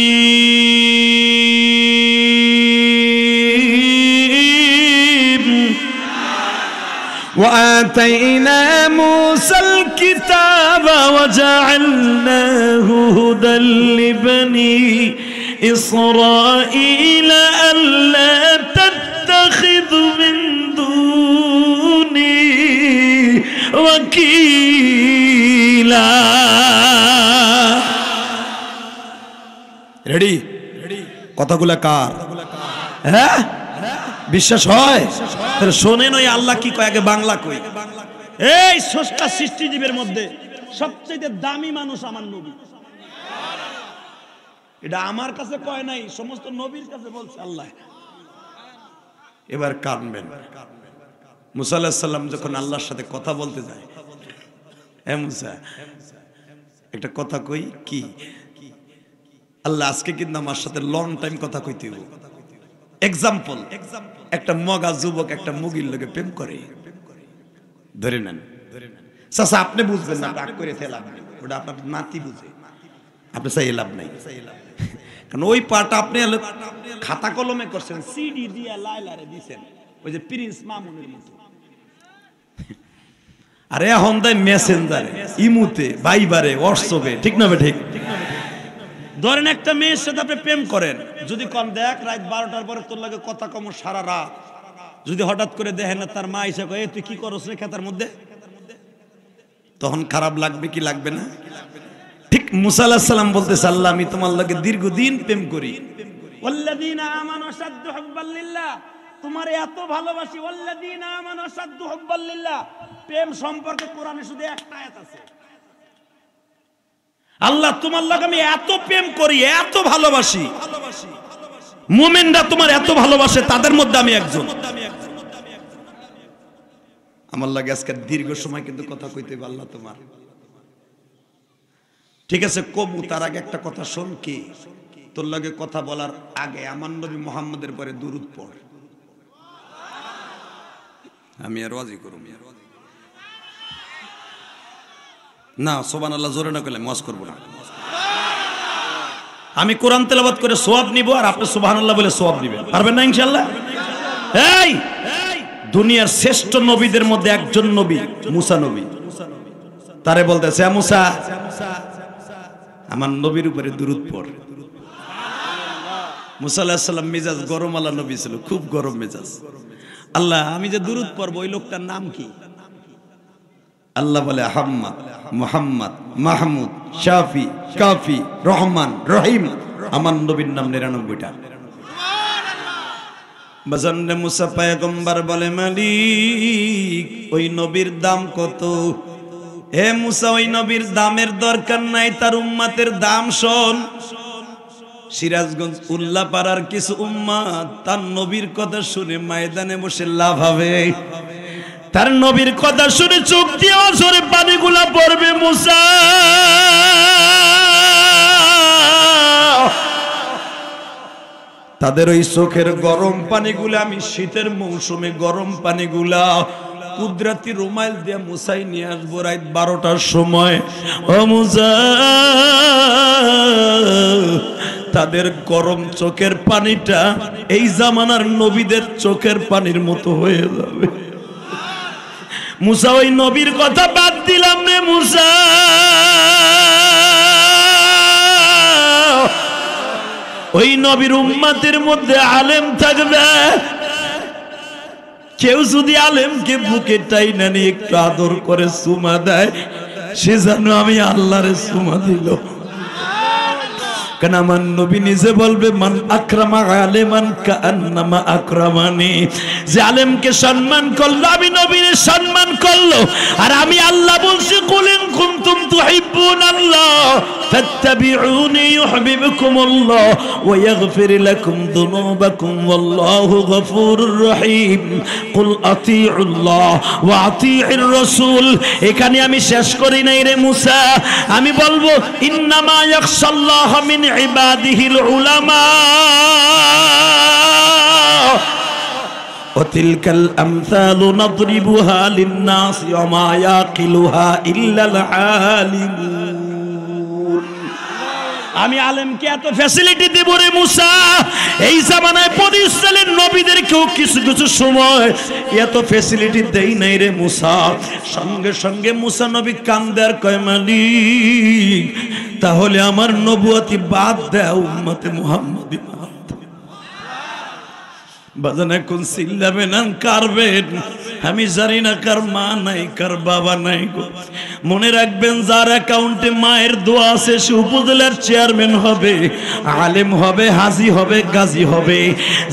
ওয়া আতাইনা মূসাল কিতাবা ওয়া জাআলনাহু হুদাল লিবনি إسرائيل ألا تتخذوا من دوني وكيلا রেডি? কথাগুলা কার? হ্যাঁ, বিশ্বাস হয়? তাহলে শোনেন ওই আল্লাহ কি কয়, আগে বাংলা কই। এই স্রষ্টা সৃষ্টিজীবের মধ্যে সবচেয়ে দামি মানুষ আমার নবী। এটা আমার কাছে কয় নাই, সমস্ত নবীর কাছে বলছে আল্লাহ। এবার কাঁদবেন। মুসা আলাইহিস সালাম যখন আল্লাহর সাথে কথা বলতে যায়, এ মুসা একটা কথা কই, কি? আল্লাহ আজকে কিন্তু আমার সাথে লং টাইম কথা কইতে হবে। এক্সাম্পল, একটা মগা যুবক একটা মুগির লগে প্রেম করে, ধরে নেন। চাচা আপনি বুঝবেন না, রাগ করে লাভ নেই, ওটা আপনার নাতি বুঝে, আপনি চাই লাভ নাই। কারণ ওই পাটা আপনি খাতা কলমে করছেন, সিডি দিয়ে লাইলারে দিছেন, ওই যে প্রিন্স মামুনের মতো। আরে এখন তাই মেসেঞ্জারে, ইমুতে, ভাইবারে, হোয়াটসঅ্যাপে, ঠিক না? ঠিক। ধরেন একটা মেয়ের সাথে আপনি প্রেম করেন, যদি কম দেখ রাত 12টার পরে তোর লাগে কথা কম সারা রাত, যদি হঠাৎ করে দেখেন না তার মা এসে কয় তুই কি করছ রে খেতার মধ্যে, তখন খারাপ লাগবে কি লাগবে না? ঠিক মুসা আলাইহিস সালাম বলতেছে, আল্লাহ আমি তোমার লাগে দীর্ঘদিন প্রেম করি। ওয়াল্লাযীনা আমানু আশাদ্দু হুব্বাল লিল্লাহ, তোমার এত ভালোবাসি। ওয়াল্লাযীনা আমানু আশাদ্দু হুব্বাল লিল্লাহ, প্রেম সম্পর্কে কোরআনে শুধু একটা আয়াত আছে, আল্লাহ তোমার লাগে আমি এত প্রেম করি, এত ভালোবাসি। মুমিনরা তোমার এত ভালোবাসে, তাদের মধ্যে আমি একজন। আমার লাগে আজকে দীর্ঘ সময় কিন্তু কথা কইতে আল্লাহ তোমার, ঠিক আছে কবু, তার আগে একটা কথা শোন, কি তোর লাগে কথা বলার আগে আমার নবী মুহাম্মদের পরে দুরূদ পড়। আমি আর ওয়াজি করব না, সুবহানাল্লাহ জোরে না করলে ওয়াজ করব না। আমি কোরআন তেলাওয়াত করে সওয়াব নিব, আর আপনি সুবহানাল্লাহ বলে সওয়াব দিবেন, পারবেন না ইনশাআল্লাহ? এই দুনিয়ার শ্রেষ্ঠ নবীদের মধ্যে একজন নবী মুসা নবী, তারে বলতেছে মুসা আমার নবীর উপরে দুরূদ পড়। মুসা আলাইহিস সালাম মেজাজ গরম আলা নবী ছিল, খুব গরম মেজাজ। আল্লাহ আমি যে দুরূদ পড়ব ওই লোকটার নাম কি? আল্লাহ বলে আহমদ, মুহাম্মদ, মাহমুদ, শাফি, কাফি, রহমান, রহিম। আমার নবীর নাম 99টা। বাজানে মুসা পয়গম্বর বলে মালিক ওই নবীর দাম কত? হে মুসা ওই নবীর দামের দরকার নাই, তার উম্মতের দাম শোন। সিরাজগঞ্জ উল্লাপাড়ার কিছু উম্মত তার নবীর কথা শুনে ময়দানে বসে লাভ হবে, তার নবীর কথা শুনে চোখ দিয়ে অঝরে পানিগুলা পড়বে। মুসা তাদের ওই চোখের গরম পানিগুলা আমি শীতের মৌসুমে গরম পানিগুলা কুদরতি রুমাইল দিয়ে মুছাই নিয়ে আসবো রাত 12টার সময়। ও মুসা তাদের গরম চোখের পানিটা এই জামানার নবীদের চোখের পানির মতো হয়ে যাবে। মুসা ওই নবীর কথা বাদ দিলাম রে মুসা, ওই নবীর উম্মতের মধ্যে আলেম থাকবে। কেউ যদি আলেমকে বুকে টাইনা নিয়ে একটু আদর করে চুমা দেয়, সে যেন আমি আল্লাহরে চুমা দিল। কেন আমার নবী নিজে বলবে মান আকরামা আলেমান কাআন্নামা আকরামানি, যে আলেমকে সম্মান করলো আমি নবীর সম্মান করলো। আর আমি আল্লাহ বলছি কুল ইন কুনতুম তুহিব্বুনাল্লাহ ফাত্তাবিউনি ইউহিব্বুকুমুল্লাহ ওয়া ইয়াগফির লাকুম যুনুবাকুম ওয়াল্লাহু গফুরুর রহিম। কুল আতিউল্লাহ ওয়া আতিউর রাসূল। এখানে আমি শেষ করি নাই রে মুসা, আমি বলবো ইন্নামা ইয়াখশাল্লাহ মিন ইবাদিহিল উলামা ওয়াতিলকাল আমসালু নাদরিবুহা লিন-নাস ওয়া মা ইয়াকিলুহা ইল্লাল আলিমুন। আমি আলেমকে এত ফ্যাসিলিটি দেব রে মুসা, এই জামানায় বনি ইসরাইলের নবীদেরকেও কিছু কিছু সময় এত ফ্যাসিলিটি দেই নাই রে মুসা। সঙ্গে সঙ্গে মুসা নবী কান্দে আর কয় মালিক তাহলে আমার নবুয়তি বাদ দাও, উম্মতে মুহাম্মাদি বাদ। বাজান এখন চিল্লাবেন আর কারবেন, আমি জানি না কার মা নাই কার বাবা নাই গো। মনে রাখবেন যার অ্যাকাউন্টে মায়ের দোয়া আছে সে উপজেলার চেয়ারম্যান হবে, আলেম হবে, হাজি হবে, গাজী হবে।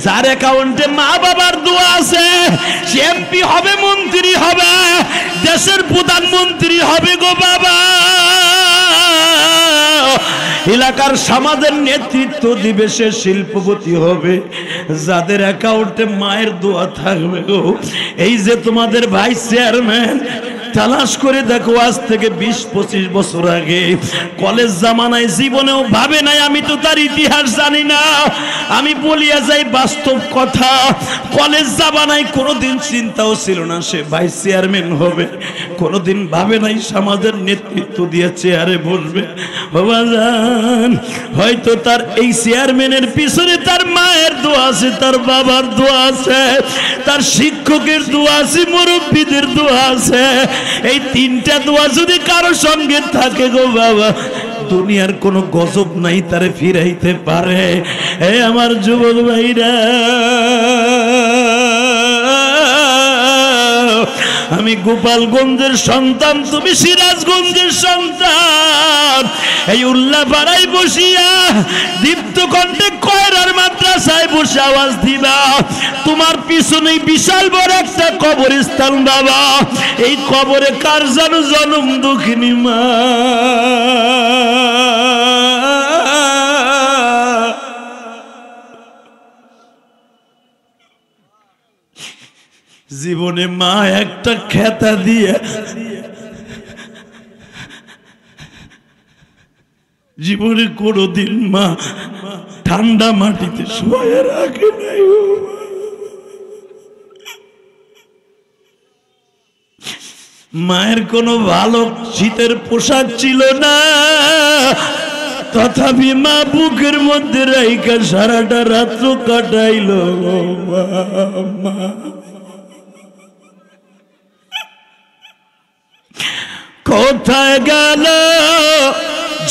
যার অ্যাকাউন্টে মা বাবার দোয়া আছে সে এমপি হবে, মন্ত্রী হবে, দেশের প্রধানমন্ত্রী হবে গো বাবা। এলাকার সমাজের নেতৃত্ব দিবে সে শিল্পপতি হবে। যাদের অ্যাকাউন্টে মায়ের দোয়া থাকবে গো, এই যে তোমাদের ভাই চেয়ারম্যান, তালাশ করে দেখো আজ থেকে 20-25 বছর আগে কলেজ জামানায় জীবনেও ভাবে নাই, আমি তো তার ইতিহাস জানি না, আমি বলিয়া যাই বাস্তব কথা, কলেজ জামানায় কোনোদিন চিন্তাও ছিল না সে ভাইস চেয়ারম্যান হবে, কোনোদিন ভাবে নাই সমাজের নেতৃত্ব দিয়ে চেয়ারে বসবে। বাবা জান, হয়তো তার এই চেয়ারম্যানের পিছনে তার মায়ের দোয়া আছে, তার বাবার দোয়া আছে, তার শিক্ষকের দোয়া আছে, মুরব্বীদের দোয়া আছে। এই তিনটা দোয়া যদি কারো সঙ্গে থাকে গো বাবা, দুনিয়ার কোনো গজব নাই তারে ফিরাইতে পারে। এই আমার যুবক ভাইরা, আমি গোপালগঞ্জের সন্তান, তুমি সিরাজগঞ্জের সন্তান, এই উল্লাপাড়ায় বসিয়া দীপ্ত কণ্ঠে কয়রার মাদ্রাসায় বসে আওয়াজ দিবা। তোমার পিছনেই বিশাল বড় একটা কবরস্থান বাবা, এই কবরে কার যেন জনম দুঃখিনী মা। জীবনে মা একটা খেতা দিয়ে জীবনে কোনোদিন মা ঠান্ডা মাটিতে শুয়ে রাখে নাই। মায়ের কোনো ভালো শীতের পোশাক ছিল না, তথাপি মা বুকের মধ্যে রাইখা সারাটা রাত্র কাটাইল। মা কোথায় গেল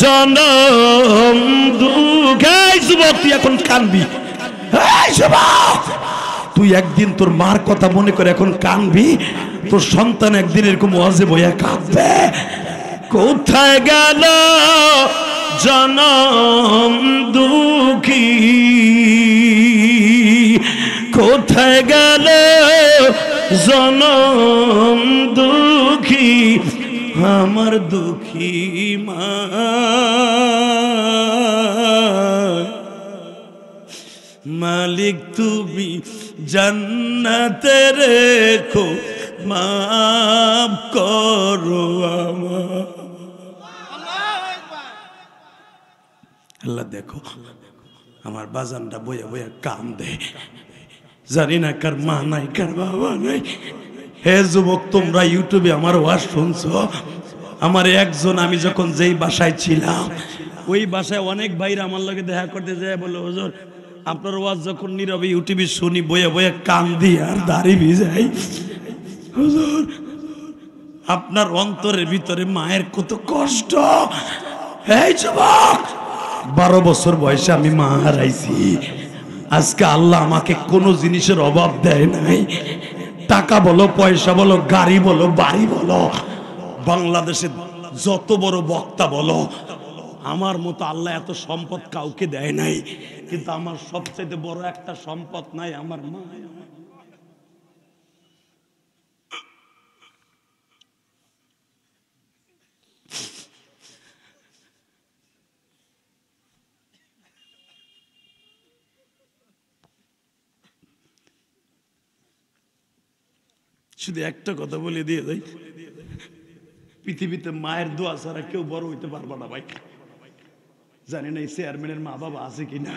জনম দুঃখ? যুবক তুই এখন কানবি, তুই একদিন তোর মার কথা মনে করে এখন কানবি, তোর সন্তান একদিন এরকম ওয়াজে বইয়া কাঁদবে। কোথায় গেল জনম দুঃখী, কোথায় গেল জনম দুঃখী, আমার দুঃখী মা। মালিক তুমি জান্নাতে রেখো, মাফ করো আমার। আল্লাহ দেখো আমার বাজানটা বইয়া বইয়া কাম দে, জানি না কার মা নাই কার বাবা নাই। হে যুবক, তোমরা ইউটিউবে আমার ওয়াজ শুনছো, আমার একজন, আমি যখন যেই বাসায় ছিলাম ওই বাসায় অনেক ভাইরা আমার লগে দেখা করতে যায়, বলে হুজুর আপনার ওয়াজ যখন নীরবে ইউটিউবে শুনি বইয়া বইয়া কান্দি আর দাড়ি ভিজাই। হুজুর আপনার অন্তরের ভিতরে মায়ের কত কষ্ট। এই যুবক, 12 বছর বয়সে আমি মা হারাইছি। আজকে আল্লাহ আমাকে কোনো জিনিসের অভাব দেয় নাই, টাকা বলো, পয়সা বলো, গাড়ি বলো, বাড়ি বলো, বাংলাদেশে যত বড় বক্তা বলো, আমার মতো আল্লাহ এত সম্পদ কাউকে দেয় নাই। কিন্তু আমার সবচেয়ে বড় একটা সম্পদ নাই, আমার মা। শুধু একটা কথা বলে দিয়ে যাই, পৃথিবীতে মায়ের দোয়া ছাড়া কেউ বড় হইতে পারবে না ভাই। জানি না এই চেয়ারম্যানের মা বাবা আছে কিনা,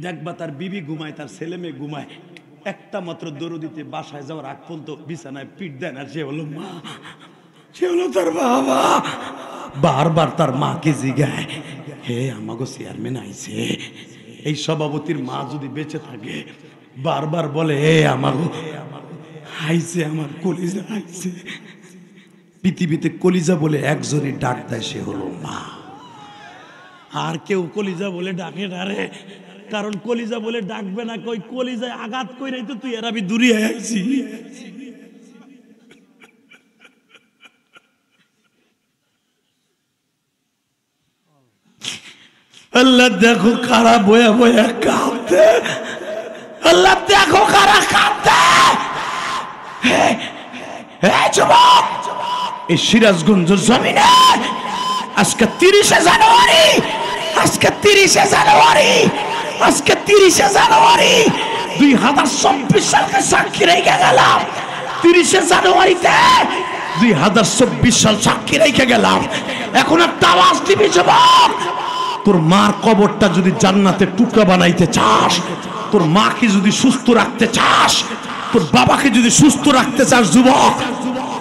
দেখবা তার বিবি ঘুমায়, তার ছেলে মেয়ে ঘুমায়, একটা মাত্র দরুদিতে বাসায় যাওয়ার আগ পর্যন্ত বিছানায় পিঠ দেয় না, সে হলো মা, সে হলো তার বাবা। বারবার তার মাকে জিগায়, হে আমাগো চেয়ারম্যান আইছে। এই সভাপতির মা যদি বেঁচে থাকে বারবার বলে, হে আমাগো আইছে, আমার কলিজা আইছে। পৃথিবীতে কলিজা বলে একজনই ডাক দেয়, সে হলো মা। আর কেউ কলিজা বলে ডাকে না রে, কারণ কলিজা বলে ডাকবে না, কই কলিজায় আঘাত কইরাই তো তুই আর আমি দূরে আছি। আল্লাহ দেখো কারা বয়া বয়া কাঁদে, আল্লাহ দেখো কারা কাঁদে। যুবক, এই সিরাজগঞ্জ জমিনে আজকে 30শে জানুয়ারি, আজকে 30শে জানুয়ারি, আজকে 30শে জানুয়ারি 2024 সালকে সাক্ষী রেখে গেলাম। 30শে জানুয়ারিতে 2024 সাল সাক্ষী রেখে গেলাম। এখন একটা আওয়াজ দিবি যুবক, তোর মার কবরটা যদি জান্নাতে টুকরা বানাইতে চাস, তোর মাকে যদি সুস্থ রাখতে চাস, তোর বাবাকে যদি সুস্থ রাখতে চাস, যুবক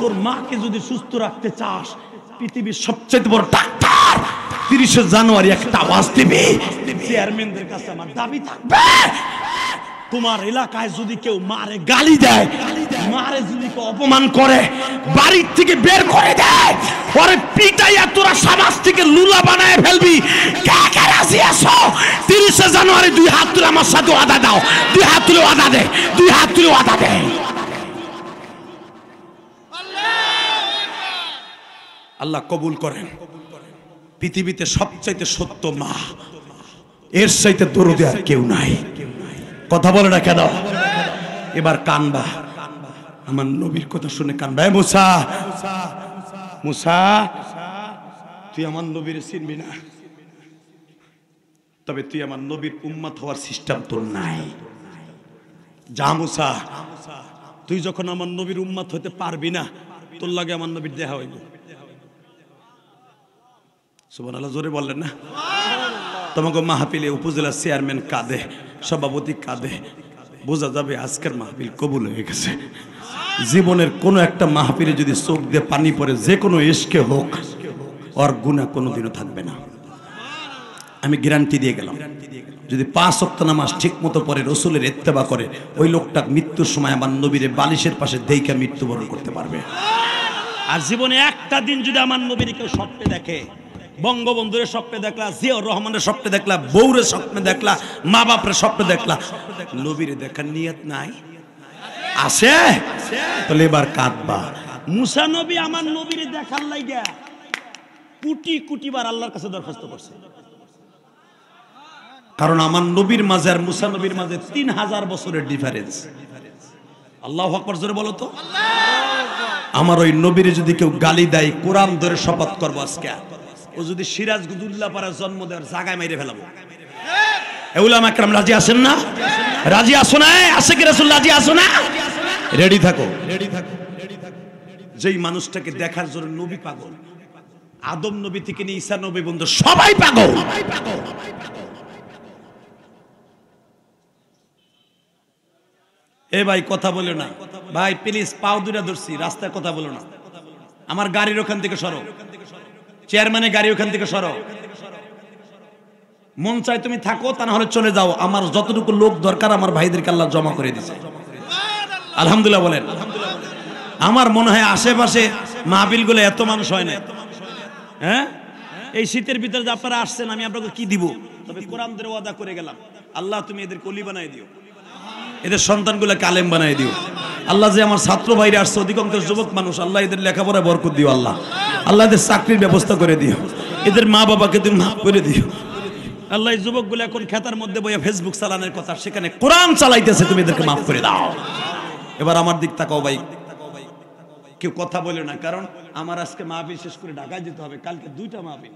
তোর মাকে যদি সুস্থ রাখতে চাস, পৃথিবীর সবচেয়ে বড় ডাক্তার 30শে জানুয়ারি একটা আওয়াজ দিবি। চেয়ারম্যানদের কাছে আমার দাবি থাকবে, তোমার এলাকায় যদি কেউ মারে গালি দেয়, মারে যদি কেউ অপমান করে, বাড়ির থেকে বের করে দেয়, পরে পিটাইয়া তোরা সমাজ থেকে লুলা বানায় ফেলবি। কে কে রাজি আছো? 30শে জানুয়ারি 2 হাত তুলে আমার সাথে ওয়াদা দাও। 2 হাত তুলে ওয়াদা দে, 2 হাত তুলে ওয়াদা দে। আল্লাহ কবুল করেন। পৃথিবীতে সবচাইতে সত্য মা, এর চাইতে দরদি আর কেউ নাই। কথা বলে না কেন? এবার কানবা, আমার নবীর কথা শুনে কানবা। মুসা, মুসা তুই আমার নবীর চিনবি না, তবে তুই আমার নবীর উম্মত হওয়ার সিস্টেম তোর নাই। যা মুসা, তুই যখন আমার নবীর উম্মত হতে পারবি না, তোর লাগে আমার নবীর দেখা হইব। সুবহানাল্লাহ, জোরে বললেন না? তোমাকে মাহফিলে উপজেলা চেয়ারম্যান কাঁদে, সভাপতি কাঁদে, বোঝা যাবে আজকের মাহফিল কবুল হয়ে গেছে। জীবনের কোনো একটা মাহফিলে যদি চোখ দিয়ে পানি পড়ে, যে কোনো ইশকে হোক, ওর গুনাহ কোনোদিনও থাকবে না। আমি গ্যারান্টি দিয়ে গেলাম, যদি 5 ওয়াক্ত নামাজ ঠিক মতো পড়ে, রসুলের ইত্তেবা করে, ওই লোকটা মৃত্যুর সময় আমার নবীর বালিশের পাশে দেইখা মৃত্যুবরণ করতে পারবে। আর জীবনে একটা দিন যদি আমার নবীর কেউ স্বপ্নে দেখে, বঙ্গবন্ধুরে স্বপ্নে দেখলা, জিয়াউর রহমানের স্বপ্নে দেখলা, বউরে স্বপ্নে দেখলা, মা বাপের স্বপ্নে দেখলা, নবীরে দেখার নিয়ত নাই আছে, তাহলে এবার কাঁদবা। মুসা নবী আমার নবীরে দেখার লাগা কোটি কোটি বার আল্লাহর কাছে দরখাস্ত করছে, কারণ আমার নবীর মাঝে আর মুসা নবীর মাঝে 3000 বছরের ডিফারেন্স। আল্লাহু আকবার, জোরে বলো তো। আমার ওই নবীরে যদি কেউ গালি দেয়, কোরআন ধরে শপথ করবো আজকে, ও যদি সিরাজগঞ্জ উল্লাপাড়ায় জন্ম দেওয়ার জায়গায় মাইরে ফেলাবো। উলামা একরাম রাজি আছেন না? রাজি আসো না? আছে কি রাসূল রাজি আসো না? রেডি থাকো, রেডি থাকো। যেই মানুষটাকে দেখার জন্য নবী পাগল, আদম নবী থেকে নিয়ে ঈসা নবী পর্যন্ত সবাই পাগল। এ ভাই কথা বলো না ভাই, প্লিজ পাও দুটা ধরছি, রাস্তায় কথা বলো না। আমার গাড়ির ওখান থেকে সরো, চেয়ারম্যানের গাড়ি ওখান থেকে সরো। মন চাই তুমি থাকো, তা না হলে চলে যাও। আমার যতটুকু লোক দরকার আমার ভাইদেরকে আল্লাহ জমা করে দিয়েছে। আলহামদুলিল্লাহ বলেন। আমার মনে হয় আশেপাশে মাহফিল গুলো এত মানুষ হয় না। হ্যাঁ, এই শীতের ভিতরে যে আপনারা আসছেন, আমি আপনাকে কি দিব? তবে কোরআন ধরে ওয়াদা করে গেলাম, আল্লাহ তুমি এদের কলি বানাই দিও, এদের সন্তানগুলোকে আলেম বানাই দিও। আল্লাহ যে আমার ছাত্র ভাইরা আসছে অধিকাংশ যুবক মানুষ, আল্লাহ এদের লেখাপড়ায় বরকত দিও। আল্লাহ আল্লাহ এদের চাকরির ব্যবস্থা করে দিও, এদের মা বাবাকে তুমি মাফ করে দিও। আল্লাহ এই যুবকগুলো এখন খেতার মধ্যে বইয়া ফেসবুক চালানোর কথা, সেখানে কোরআন চালাইতেছে, তুমি এদেরকে মাফ করে দাও। এবার আমার দিক তাকাও ভাই, কেউ কথা বলে না, কারণ আমার আজকে মাহফিল শেষ করে ঢাকায় যেতে হবে। কালকে 2টা মাহফিল,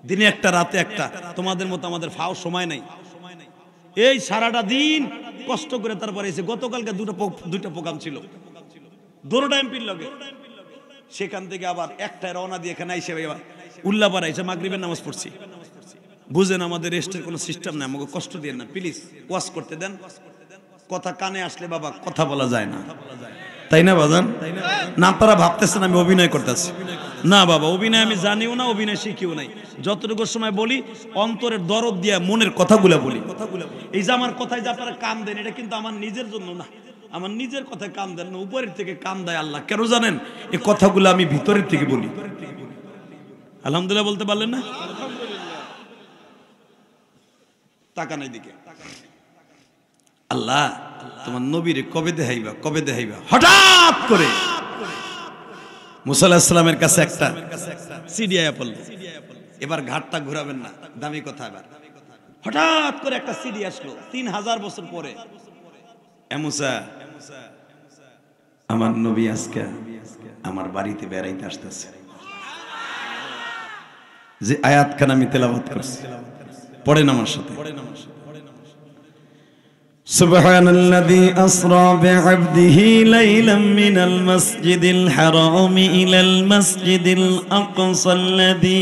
দিনে একটা রাতে একটা। তোমাদের মতো আমাদের ফাও সময় নাই, এই সারাটা দিন কষ্ট করে তারপরে এসে গতকালকে 2টা প্রোগ্রাম ছিল, দোনোটা এমপির লগে। সেখান থেকে আবার একটায় রওনা দিয়ে এখানে আইসে উল্লাপাড়া এসে মাগরিবের নামাজ পড়ছি। বুঝেন আমাদের রেস্টের কোনো সিস্টেম নাই, আমাকে কষ্ট দিয়ে না, প্লিজ ওয়াশ করতে দেন। কথা কানে আসলে বাবা কথা বলা যায় না, তাই না বাজান? না আপনারা ভাবতেছেন আমি অভিনয় করতেছি, না বাবা, অভিনয় আমি জানিও না, অভিনয় শিখিও নাই। যতটুকু সময় বলি অন্তরের দরদ দিয়া মনের কথাগুলা বলি। এই যে আমার কথায় যে আপনারা কান দেন, এটা কিন্তু আমার নিজের জন্য না, আমার নিজের কথায় কান দেন না, উপরের থেকে কান দেয় আল্লাহ। কেন জানেন? এই কথাগুলো আমি ভিতরের থেকে বলি। আলহামদুলিল্লাহ বলতে পারলেন না? তাকান এদিকে। আল্লাহ তোমার নবীরে কবে দেখাইবা হঠাৎ করে মুসা আলাইহিস সালামের কাছে একটা সিডি আয়া পড়ল। এবার ঘাটটা ঘোরাবেন না, দামি কথা। এবার হঠাৎ করে একটা সিডি আসলো 3000 বছর পরে। এ মুসা, আমার নবী আজকে আমার বাড়িতে বেড়াইতে আসতেছে। যে আয়াতখানা আমি তেলাওয়াত করছি, পড়েন আমার সাথে। সুবহানাল্লাযী আসরা বি'আবদিহি লাইলাম মিনাল মাসজিদিল হারাম ইলাল মাসজিদিল আকসাল্লাযী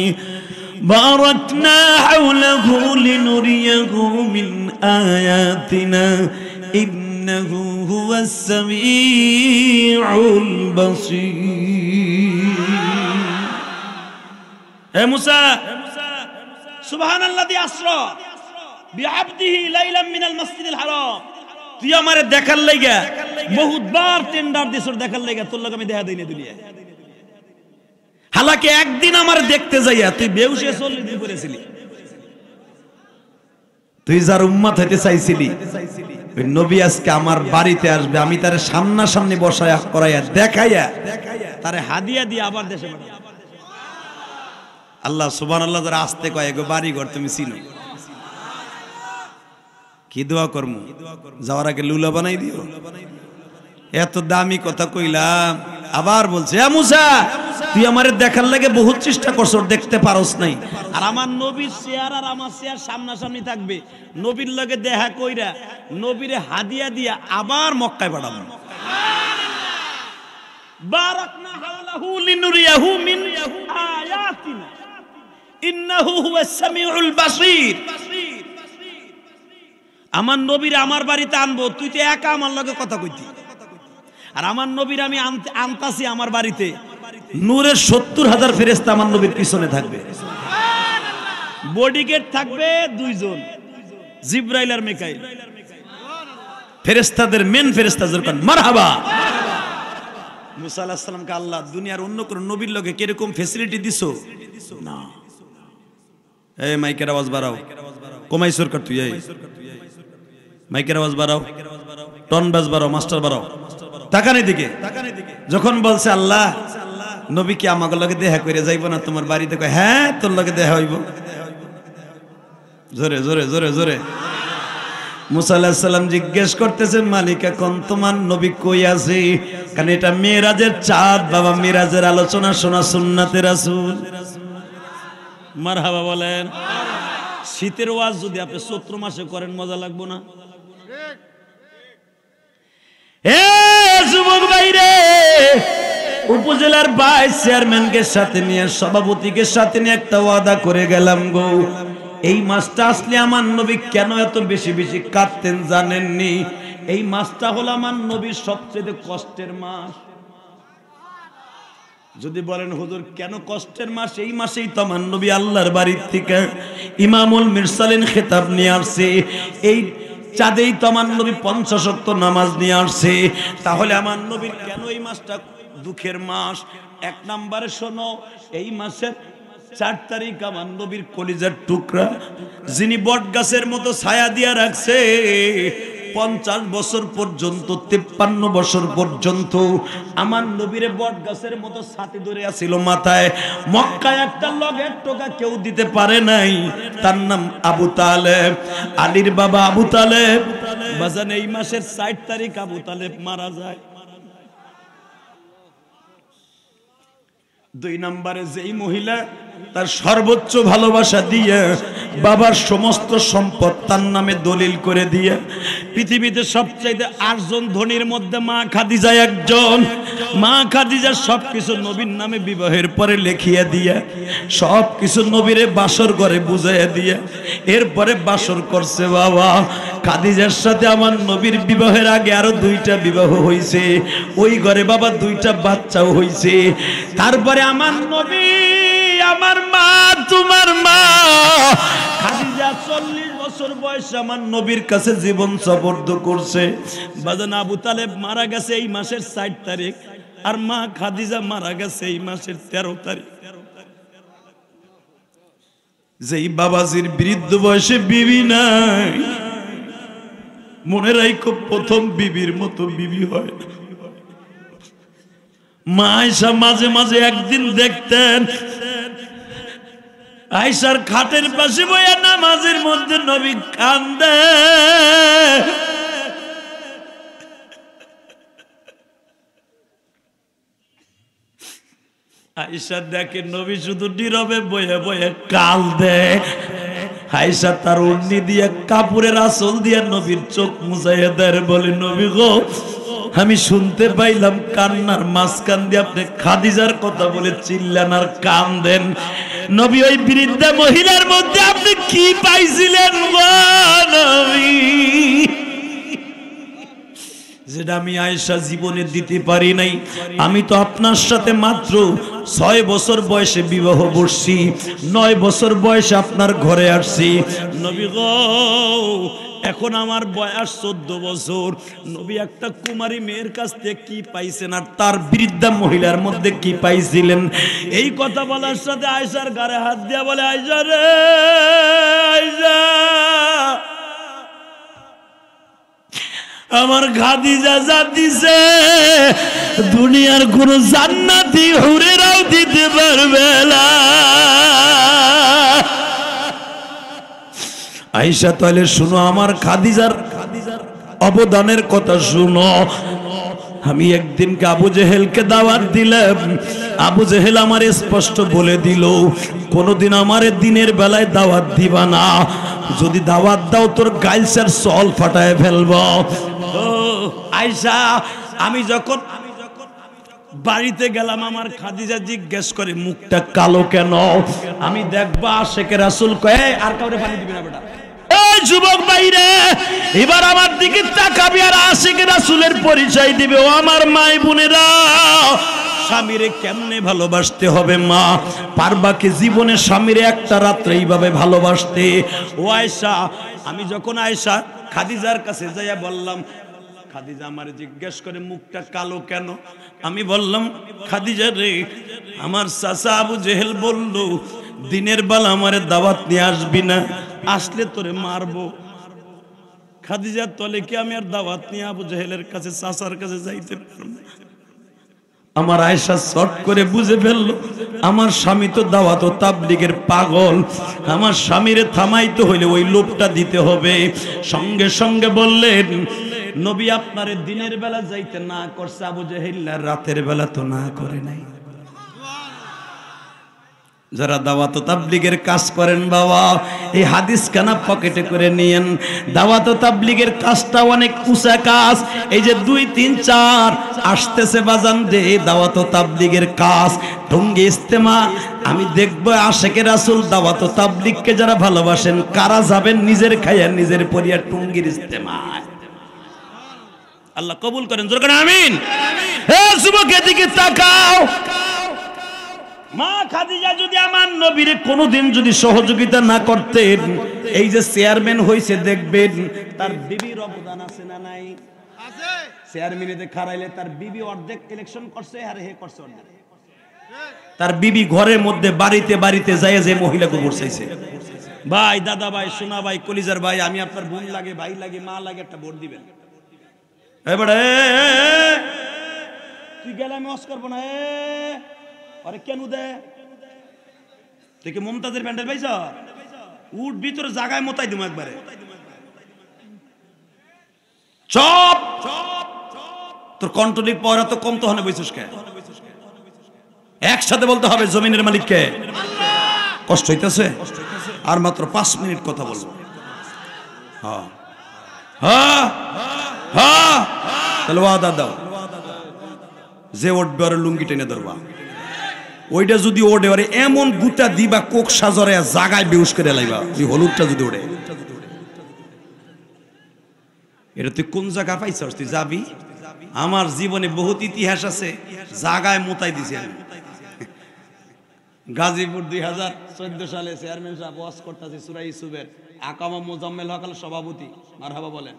বারাকনা হাওলাহু লিনুরিয়াহু মিন আয়াতিনা ইন্নাহু হুয়াস সামিউল বাসীর। হে মুসা, সুবহানাল্লাযী আসরা বিআবদিহি লাইলাম মিনাল মাসজিদিল হারাম, তুই আমারে দেখার লাগা বহুতবার টেন্ডার দিছর, দেখার লাগা তোর লগে আমি দেখা দেই না দুনিয়া। হালাকি একদিন আমার দেখতে যাইয়া তুই বেহুশ হয়ে 40 দিন করেছিলি। তুই যার উম্মত হইতে চাইছিলি, ওই নবী আজকে আমার বাড়িতে আসবে, আমি তারে সামনাসামনি বসায়া করাইয়া দেখাইয়া তারে হাদিয়া দিয়ে আবার দেশে পাঠাবো। আল্লাহ সুবহানাল্লাহ, যারা আসতে কয় গো বাড়ি ঘর তুমি চিনো, কি দোয়া করমু? যাওয়ার আগে লুলা বানাই দিও। এত দামি কথা কইলাম, আবার বলছে এ মুসা, তুই আমারে দেখার লাগে বহুত চেষ্টা করছ, দেখতে পারস নাই। আর আমার নবীর চেয়ার আর আমার চেয়ার সামনাসামনি থাকবে, নবীর লগে দেখা কইরা নবীরে হাদিয়া দিয়া আবার মক্কায় পাঠাবো। বারাকনা হাওলাহু লিনুরিয়াহু মিন আয়াতিনা ইন্নাহু হুয়াস সামিউল বাসীর। আমার নবীর আমার বাড়িতে আনবো, তুই তো একা আমার লগে কথা কইতি। আর আমার নবীর আমি আনতাছি আমার বাড়িতে, নূরের 70,000 ফেরেশতা আমার নবীর পিছনে থাকবে। বডিগার্ড থাকবে 2 জন, জিবরাইল আর মিকাইল। ফেরেশতাদের মেন ফেরেশতা যখন মারহাবা। মুসা আলাইহিস সালামকে আল্লাহ দুনিয়ার অন্য কোন নবীর লগে কিরকম ফ্যাসিলিটি দিছো না। এই মাইকের আওয়াজ বাড়াও, কমাই সরকার তুই, এই মাইকের আওয়াজ বাড়াও, টন বাজ বাড়াও, মাস্টার বাড়াও। তাকানি দিকে যখন বলছে আল্লাহ নবী কি আমাকে লগে দেখা করে যাইব না তোমার বাড়িতে? কয় হ্যাঁ, তোর লগে দেখা হইব। জোরে জোরে জোরে জোরে। মুসা আলাইহিস সালাম জিজ্ঞেস করতেছেন মালিক এখন তোমার নবী কই আছে? কারণ এটা মিরাজের চাঁদ বাবা, মিরাজের আলোচনা শোনা সুন্নাতে রাসূল। মারহাবা বলেন। শীতের ওয়াজ যদি আপনি চৈত্র মাসে করেন মজা লাগবো না? এ যুবক ভাইরে, উপজেলার ভাইস চেয়ারম্যানকে সাথে নিয়ে, সভাপতিকে সাথে নিয়ে একটা ওয়াদা করে গেলাম গো, এই মাসটা আসলে আমার নবী কেন এত বেশি বেশি কাঁদতেন জানেননি? এই মাসটা হলো আমার নবীর সবচেয়ে কষ্টের মাস। যদি বলেন হুজুর কেন কষ্টের মাস? এই মাসেই তো আমার নবী আল্লাহর বাড়ির থেকে ইমামুল মুরসালিন খেতাব নিয়ে আসছে, এই চাঁদেই তো আমার নবী 50 ওয়াক্ত নামাজ নিয়ে আসছে। তাহলে আমার নবীর কেন এই মাসটা দুঃখের মাস? 1 নম্বরে শোনো, এই মাসের 4 তারিখ আমার নবীর কলিজার টুকরা, যিনি বট গাছের মতো ছায়া দিয়া রাখছে 50 বছর পর্যন্ত, 53 বছর পর্যন্ত আমার নবীরে বট গাছের মতো ছাতি ধরে আছিল মাথায়। মক্কায় একটা লগের টোকা কেউ দিতে পারে নাই। তার নাম আবু তালেব, আলীর বাবা আবু তালেব। বাজান এই মাসের 4 তারিখ আবু তালেব মারা যায়। 2 নম্বরে যেই মহিলা তার সর্বোচ্চ ভালোবাসা দিয়ে বাবার সমস্ত সম্পদ তার নামে দলিল করে দিয়ে পৃথিবীতে সবচাইতে 8 জন ধনীর মধ্যে মা খাদিজা একজন। মা খাদিজা সবকিছু নবীর নামে বিবাহের পরে লিখিয়ে দিয়া, সবকিছু নবীরে বাসর করে বুঝাইয়া দিয়া এরপরে বাসর করছে। বাবা খাদিজার সাথে আমার নবীর বিবাহের আগে আরো 2টা বিবাহ হয়েছে, ওই ঘরে বাবা 2টা বাচ্চাও হয়েছে। তারপরে আমার নবী, আমার মা, তোমার মা খাদিজা 40 বছর বয়সে আমার নবীর কাছে জীবন সপর্দ করছে। বাজান আবু তালেব মারা গেছে এই মাসের 4 তারিখ, আর মা খাদিজা মারা গেছে এই মাসের 13 তারিখ। যেই বাবাজির বৃদ্ধ বয়সে বিবি নাই, মনে রাখো প্রথম বিবির মতো বিবি হয়। মা আয়েশা মাঝে মাঝে একদিন দেখতেন আয়েশার খাটের পাশে বইয়া নামাজের মধ্যে নবী কান্দে। আয়েশা দেখে নবী শুধু নীরবে বয়ে বয়ে কাঁদে। আয়েশা তার ওড়নি দিয়ে কাপড়ের আঁচল দিয়ে নবীর চোখ মুছাইয়া দেয়, বলে নবী গো, আমি শুনতে পাইলাম কান্নার মাঝখান দিয়ে আপনি খাদিজার কথা বলে চিল্লান আর কান্দেন। নবী ওই বৃদ্ধা মহিলার মধ্যে আপনি কি পাইছিলেন গো নবী, যেটা আমি আয়েশা জীবনে দিতে পারি নাই? আমি তো আপনার সাথে মাত্র 6 বছর বয়সে বিবাহ বসছি, 9 বছর বয়সে আপনার ঘরে আসছি। নবী গো, এখন আমার বয়স 14 বছর। নবী একটা কুমারী মেয়ের কাছ থেকে কি পাইছেন আর তার বৃদ্ধা মহিলার মধ্যে কি পাইছিলেন? এই কথা বলার সাথে আয়েশার গায়ে হাত দিয়া বলে, আয়েশা রে আয়েশা, আমার খাদিজা যা দিছে দুনিয়ার কোন জান্নাতি হুরেরাও দিতে পারবে না। আয়েশা তাহলে শুনো, আমার খাদিজার অবদানের কথা শুনো। আমি একদিনকে আবু জেহেলকে দাওয়াত দিলাম। আবু জেহেল আমার স্পষ্ট বলে দিল, কোনদিন আমার দিনের বেলায় দাওয়াত দিবা না, যদি দাওয়াত দাও তোর গাইলসের সল ফাটায় ফেলব। আয়েশা, আমি যখন বাড়িতে গেলাম আমার খাদিজা জিজ্ঞেস করে মুখটা কালো কেন? আমি দেখবা আশেকে রাসূল কয়ে আর কাউরে পানি দিবি না বেটা। এই যুবক ভাইরে, এবার আমার দিকে তাকাবি আর আশেকে রাসূলের পরিচয় দিবে। ও আমার মাই বোনেরা, স্বামীরে কেমনে ভালোবাসতে হবে? মা পারবা কি জীবনে স্বামীরে একটা রাত্রে এইভাবে ভালোবাসতে? ও আয়েশা, আমি যখন আয়েশা খাদিজার কাছে যাইয়া বললাম, খাদিজা আমারে জিজ্ঞেস করে মুখটা কালো কেন? আমি বললাম, খাদিজা রে, আমার চাচা আবু জেহেল বলল দিনের বেলা আমারে দাওয়াত নিয়ে আসবি না, আসলে তোরে মারবো। খাদিজার তলে কি আমি আর দাওয়াত নিয়ে আবু জেহেলের কাছে চাচার কাছে যাইতে পারবো? আমার আয়েশা শর্ট করে বুঝে ফেললো আমার স্বামী তো দাওয়াত ও তাবলীগের পাগল, আমার স্বামীরে থামাইতে হইলে ওই লোভটা দিতে হবে। সঙ্গে সঙ্গে বললেন, নবী আপনারে দিনের বেলা যাইতে না করছে, আবু জেহেল রাতের বেলা তো না করে নাই। যারা দাওয়াত ও তাবলীগের কাজ করেন বাবা, এই হাদিস কানা পকেটে করে নিয়েন। দাওয়াত ও তাবলীগের কাজটা অনেক উঁচা কাজ। এই যে 2, 3, 4 আসতেছে বাজান রে, দাওয়াত ও তাবলীগের কাজ, টঙ্গী ইজতেমা। আমি দেখব আশেকে রাসূল দাওয়াত ও তাবলীগকে যারা ভালোবাসেন কারা যাবেন নিজের খাইয়া নিজের পরিয়া টঙ্গীর ইজতেমায়। আল্লাহ কবুল করেন, জোরে করেন আমিন। হে যুবক, এদিকে তাকাও। মা খাদিজা যদি আমার নবীর কোনোদিন যদি সহযোগিতা না করতেন, এই যে চেয়ারম্যান হইছে দেখবেন তার বিবির অবদান আছে না নাই? আছে। চেয়ারম্যানেতে খারাইলে তার বিবি অর্ধেক ইলেকশন করছে আর হে করছে অর্ধেক। তার বিবি ঘরের মধ্যে বাড়িতে বাড়িতে যায় যে মহিলাকে ভোট চাইছে। ভাই, দাদা ভাই, সোনা ভাই, কলিজার ভাই, আমি আপনার বোন লাগে, ভাই লাগে, মা লাগে, একটা ভোট দিবেন। এবারে তুই গেলে আমি ওয়াজ করবো না। আরে কেন দে দেখে মমতাজের প্যান্ডেল পাইছ, উঠ ভিতরে জায়গায় মোতাই দিব একবারে। চপ, তোর কন্ট্রোলিং পাওয়ার তো কম তো হনে বইছিস কে? একসাথে বলতে হবে জমিনের মালিককে। কষ্ট হইতেছে? আর মাত্র 5 মিনিট কথা বলবো। হ্যাঁ হ্যাঁ হ্যাঁ, তাহলে ওয়াদা দাও, যে উঠবে আর লুঙ্গি টেনে ধরবা। ওইটা যদি ওঠে ওরে এমন গুটা দিবা কোক সাজরে জাগায় বেউস করে লাইবা। ওই হলুদটা যদি ওঠে, এটা তুই কোন জায়গা পাইছস? তুই যাবি? আমার জীবনে বহুত ইতিহাস আছে, জাগায় মোতাই দিছি আমি। গাজীপুর 2014 সালে চেয়ারম্যান সাহেব ওয়াজ করতেছে সূরা ইউসুফের, আকামা মোজাম্মেল হকাল সভাপতি, মারহাবা বলেন।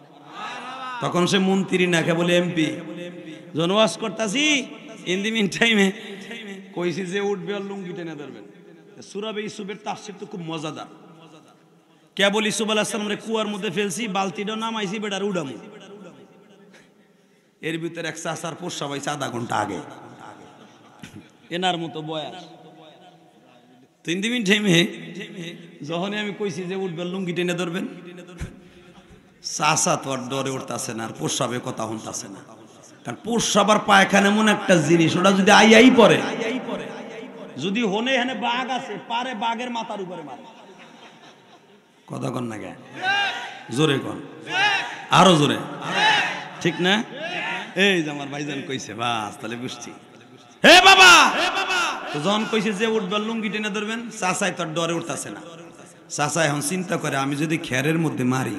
তখন সে মন্ত্রী না, কে বলে এমপি। যখন ওয়াজ করতেছি ইন দি মিন টাইমে কইছি যে উঠবে আর লুঙ্গি টেনে ধরবেন। সূরা ইউসুফের তাফসীর তো খুব মজাদার। কেবল ইউসুফ আলাইহিস সালামের কুয়ার মধ্যে ফেলছি, বালতিটা নামাইছি, বেটার উড়ামু। এর ভিতরে এক চাচার পোষা হয়েছে আধা ঘন্টা আগে, এনার মতো বয়স 3 মিনিট টাইমে যখনই আমি কইছি যে উঠবেন লুঙ্গি টেনে ধরবেন, চাচা তো আর ডরে উঠতেছে না, আর পোষাবে কথা শুনতেছে না। কারণ পোষাবার পায়খানা এমন একটা জিনিস, ওটা যদি আই পরে, যদি হনে এখানে বাঘ আছে পারে বাঘের মাথার উপরে মারে। কথা কন না গে, জোরে কন, আরো জোরে, ঠিক না? এই যে আমার ভাইজান কইছে, বাস তাহলে বুঝছি। হে বাবা, তো যখন কইছে যে উঠবেন লুঙ্গি টেনে ধরবেন, চাচাই তো ডরে উঠতেছে না। চাচা এখন চিন্তা করে, আমি যদি খেরের মধ্যে মারি,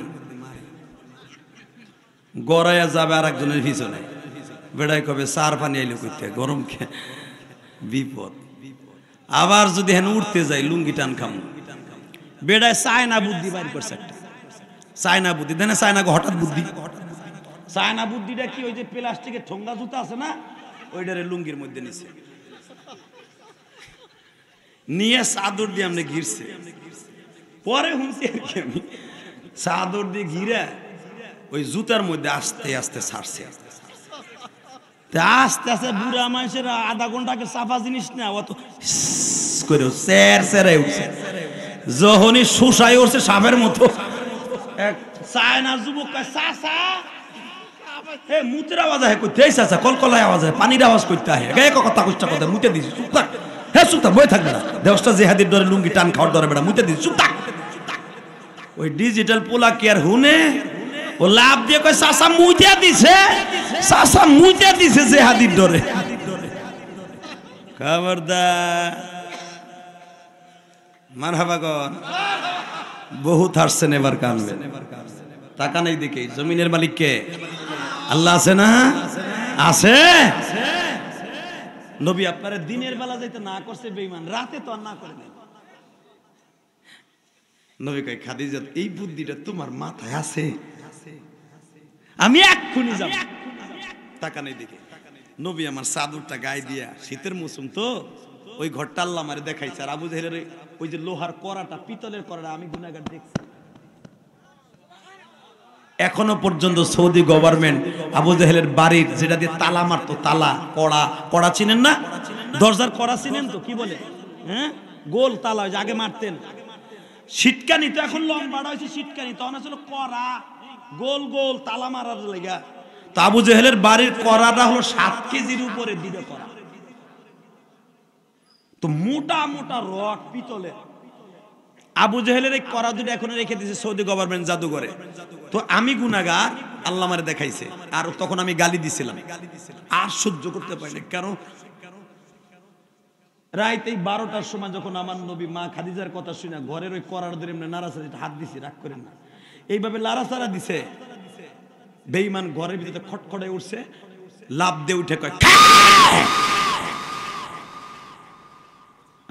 গড়াইয়া যাবে আর একজনের পিছনে, বেড়াই কবে চার পানি আইলে করতে গরম বিপদ। আবার যদি হেন উঠতে যাই লুঙ্গি টান খাম, বেড়ায় চায়না বুদ্ধি বাইর করছে একটা, চায়না বুদ্ধি দেন, চায়না হঠাৎ বুদ্ধি। চায়না বুদ্ধিটা কি, ওই যে প্লাস্টিকের ঠোঙ্গা জুতা আছে না, ওইটারে লুঙ্গির মধ্যে নিছে, নিয়ে চাদর দিয়ে আমরা ঘিরছে। পরে শুনছি আর কি, আমি চাদর দিয়ে ঘিরে ওই জুতার মধ্যে আস্তে আস্তে ছাড়ছে। আস্তে আস্তে বুড়া মানুষের আধা ঘন্টাকে চাপা জিনিস না, অত করে চেরাই উঠছে। যখনই শোষায় উঠছে সাপের মতো, এক চায়না যুবক চাচা মুতের আওয়াজ হয়, করতে চাচা কলকলায় আওয়াজ হয়, পানির আওয়াজ করতে হয়, গায়ে কথা কষ্ট কথা মুতে দিছি, চুপ থাক। হ্যাঁ চুপ থাক, বই থাকবে না, দেশটা জেহাদির ডরে লুঙ্গি টান খাওয়ার ডরে বেড়া মুতে দিছি, চুপ থাক। ওই ডিজিটাল পোলা কি আর হুনে, ও লাভ দিয়ে কয় চাচা মুইতে দিছে, চাচা মুইতে দিছে জেহাদির ডরে। খবরদার, মারহাবা কর। বহুত হাসছেন, এবার কানবেন। টাকা নেই দেখে, জমিনের মালিক কে? আল্লাহ আছে না? আছে। নবী আপনারা দিনের বেলা যাইতে না করছে বেঈমান, রাতে তো আর না করে নাই। নবী কয় খাদিজা, এই বুদ্ধিটা তোমার মাথায় আছে? আমি এক্ষুনি যাব। টাকা নেই দেখে নবী আমার চাদরটা গায়ে দিয়া, শীতের মৌসুম তো, ওই ঘরটা আল্লাহ আমারে দেখাইছে। আর আবু জাহেলের ওই যে লোহার কড়াটা, পিতলের কড়াটা আমি গুনাহগার দেখছি। এখনো পর্যন্ত সৌদি গভর্নমেন্ট আবু জাহেলের বাড়ির যেটা দিয়ে তালা মারতো, তালা কড়া, কড়া চিনেন না? দরজার কড়া চিনেন তো? কি বলে, হ্যাঁ, গোল তালা, ওই যে আগে মারতেন। সিটকানি তো এখন লম্বাটা হয়েছে সিটকানি, তখন আসলে কড়া, গোল গোল তালা মারার লেগা। তো আবু জাহেলের বাড়ির কড়াটা হলো 7 কেজির উপরে দিবে কড়া, তো মোটা মোটা রড পিতলের। আবু জাহেলের এই কড়া দুটো এখন রেখে দিয়েছে সৌদি গভর্নমেন্ট জাদুঘরে। তো আমি গুনাহগার, আল্লাহ আমারে দেখাইছে। আর তখন আমি গালি দিছিলাম, আর সহ্য করতে পারিনি। কারণ রাত এই 12টার সময় যখন আমার নবী মা খাদিজার কথা শুনে ঘরের ওই কড়ার ধরে নাড়াচাড়া হাত দিছি, রাগ করেন না, এইভাবে লাড়াচাড়া দিছে, বেঈমান ঘরের ভিতরে খটখটে উঠছে, লাভ দিয়ে উঠে কয়,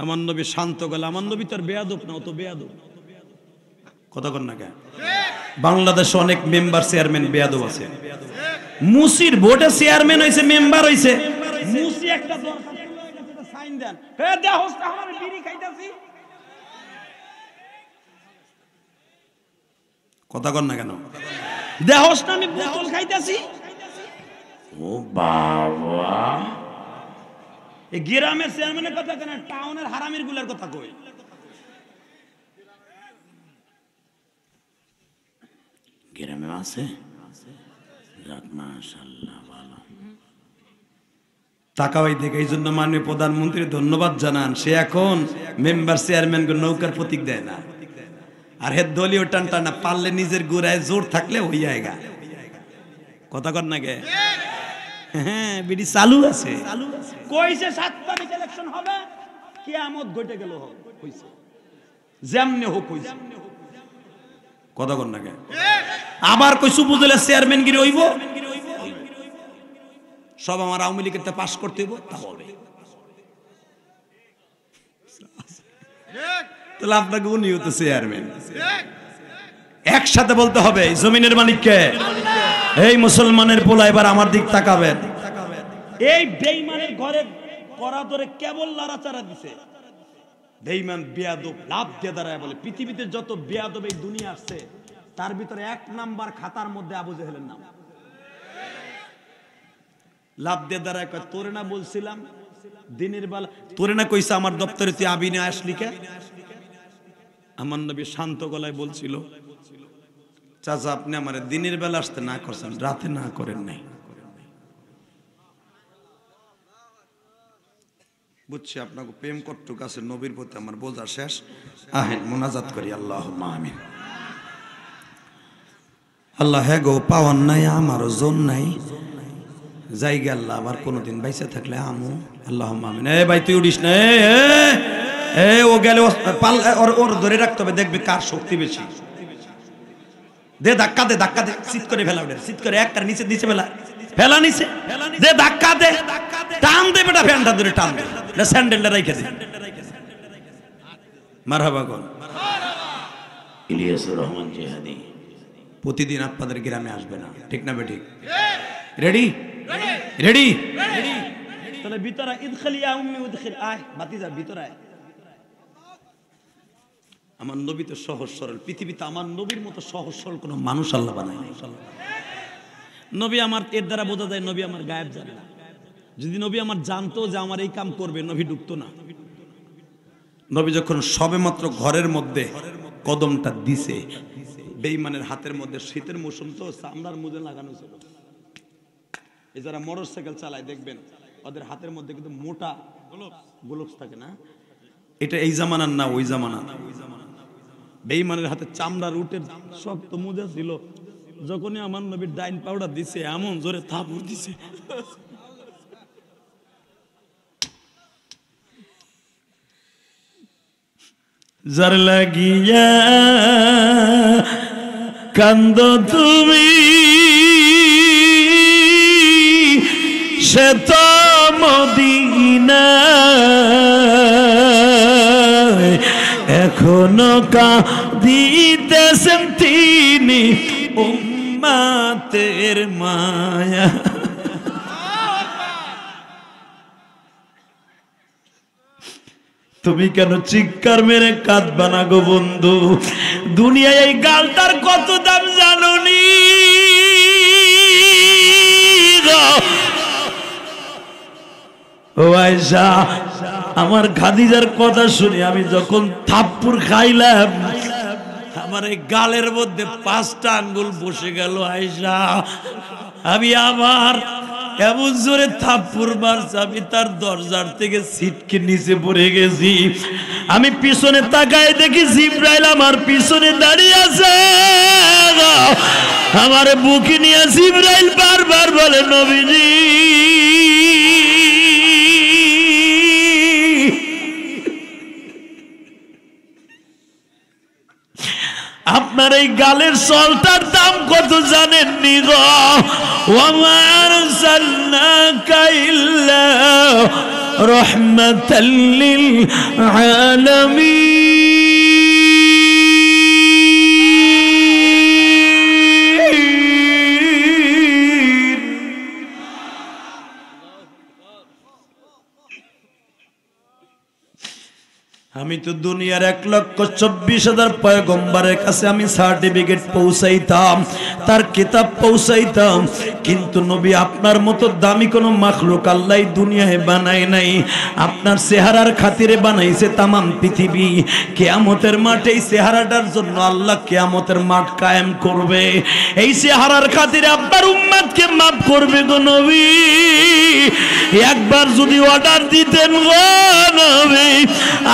আমার নবী শান্ত গেল। আমার নবী তোর বেয়াদব না, ও তো বেয়াদব। কথা কন না কেন? বাংলাদেশে অনেক মেম্বার চেয়ারম্যান বেয়াদব আছে। মুসির ভোটে চেয়ারম্যান হইছে, মেম্বার হইছে। মুসি একটা সাইন দেন, হে দেহস আমার বিড়ি খাইতাছি। কথা কন না কেন? দেহস না আমি বোতল খাইতাছি। ও বাবা, এই গ্রামের চেয়ারম্যানের কথা কেন, টাউনের হারামির গুলার কথা কই। গ্রামে আছে, মাশাআল্লাহ ভালো। টাকা ওই দেখে, এই জন্য মাননীয় প্রধানমন্ত্রী ধন্যবাদ জানান, সে এখন মেম্বার চেয়ারম্যান নৌকার প্রতীক দেয় না। আর হে দলীয় টান টানা পারলে নিজের গোড়ায় জোর থাকলে ওই জায়গা। কথা কর না গে, হ্যাঁ বিডি চালু আছে। কইছে 7 তারিখ ইলেকশন হবে, কিয়ামত ঘটে গেল কইছে, যেমনে হোক কইছে। কথা কর না গে, আবার কইছু বুঝলে চেয়ারম্যান গিরি হইব, সব আমার আওয়ামী লীগের তে পাস করতে হইব, তা হবে। তাহলে আপনাকে উনিও তো চেয়ারম্যান। একসাথে বলতে হবে, জমিনের মালিককে। এই মুসলমানের পোলা, এবার আমার দিক তাকাবেন। এই বেঈমানের ঘরে কড়া ধরে কেবল লাড়াচাড়া দিছে, বেঈমান বেয়াদব লাভ দিয়ে দাঁড়ায় বলে পৃথিবীতে যত বেয়াদব এই দুনিয়া আসছে তার ভিতরে 1 নাম্বার খাতার মধ্যে আবু জেহেলের নাম। লাভ দিয়ে দাঁড়ায় কয় তোরে না বলছিলাম দিনের বেলা, তোরে না কইছে আমার দপ্তরে তুই আবি না আসলি কে? আমার নবী শান্ত গলায় বলছিল, চাচা আপনি আমার দিনের বেলা আসতে না করছেন, রাতে না করেন নাই। বুঝছি আপনাকে প্রেম কট্টুক আছে নবীর প্রতি আমার বোঝা শেষ। আহেন মোনাজাত করি, আল্লাহুম্মা আমিন। আল্লাহ হ্যাঁ গো পাওয়ার নাই আমারও জোন নাই, জায়গা আল্লাহ আবার কোনোদিন বাইসে থাকলে আমু, আল্লাহুম্মা আমিন। এ ভাই তুই উঠিস না, ও গেলে ওর ধরে রাখতে হবে, দেখবে কার শক্তি বেশি। দে ধাক্কা দে, ধাক্কা দে, চিৎ করে ফেলা, চিৎ করে একটার নিচে নিচে ফেলা, ফেলা নিচে দে, ধাক্কা দে, টান দে বেটা, ফ্যানটা ধরে টান দে, স্যান্ডেলটা রেখে দে। মারহাবা কোন ইলিয়াসুর রহমান জিহাদি প্রতিদিন আপনাদের গ্রামে আসবে না, ঠিক না বেঠিক? Ready ready? তাহলে ভিতরে ইদখালিয়া উম্মি উদখিল, আয় বাতিজা ভিতরে আয়। আমার নবী তো সহজ সরল, পৃথিবীতে আমার নবীর মতো সহজ সরল কোনো মানুষ আল্লাহ বানায় নাই। নবী আমার এর দ্বারা বোঝা যায় নবী আমার গায়েব জানে না। যদি নবী আমার জানতো যে আমার এই কাম করবে, নবী ঢুকতো না। নবী যখন সবেমাত্র ঘরের মধ্যে কদমটা দিছে, বেঈমানের হাতের মধ্যে শীতের মৌসুম তো চামড়ার মুজে লাগানো ছিল। এই যারা মোটরসাইকেল চালায় দেখবেন ওদের হাতের মধ্যে কিন্তু মোটা গ্লোভস থাকে না, এটা এই জামানার না ওই জামানা। বেঈমানের হাতে চামড়ার উটের শক্ত মোজা ছিল। যখনই আমার নবীর ডাইন পাউডার দিছে এমন জোরে থাপড় দিছে, যার লাগিয়া কান্দ তুমি সে তো মদিনায় এখনো কাঁদিতেছেন তিনি উম্মতের মায়া। তুমি কেন চিৎকার মেরে কাঁদবা না গো বন্ধু? দুনিয়ায় এই গালটার কত দাম জানোনি? ও আয়েশা, আমার খাদিজার কথা শুনি আমি যখন থাপ্পড় খাইলাম আমার এই গালের মধ্যে 5টা আঙ্গুল বসে গেল। আয়েশা, আমি আবার এমন জোরে থাপ্পড় মারছে আমি তার দরজার থেকে সিটকে নিচে পড়ে গেছি। আমি পিছনে তাকায় দেখি জিবরাইল আমার পিছনে দাঁড়িয়ে আছে। আমার বুকে নিয়ে জিবরাইল বারবার বলে, নবীজি আপনার এই গালের সলটার দাম কত জানেননি গো? ওয়া আরসালনাকা ইল্লা রাহমাতাল লিল আলামিন। আমি তো দুনিয়ার 1,24,000 পয়গম্বরের কাছে আমি সার্টিফিকেট পৌঁছাইতাম, তার কিতাব পৌঁছাইতাম, কিন্তু নবী আপনার মতো দামি কোনো মাখলুক আল্লাহ দুনিয়ায় বানায় নাই। আপনার চেহারার খাতিরে বানাইছে তামাম পৃথিবী। কিয়ামতের মাঠে এই চেহারাটার জন্য আল্লাহ কিয়ামতের মাঠ কায়েম করবে। এই চেহারার খাতিরে আপনার উম্মতকে মাফ করবে গো নবী। একবার যদি অর্ডার দিতেন গো নবী,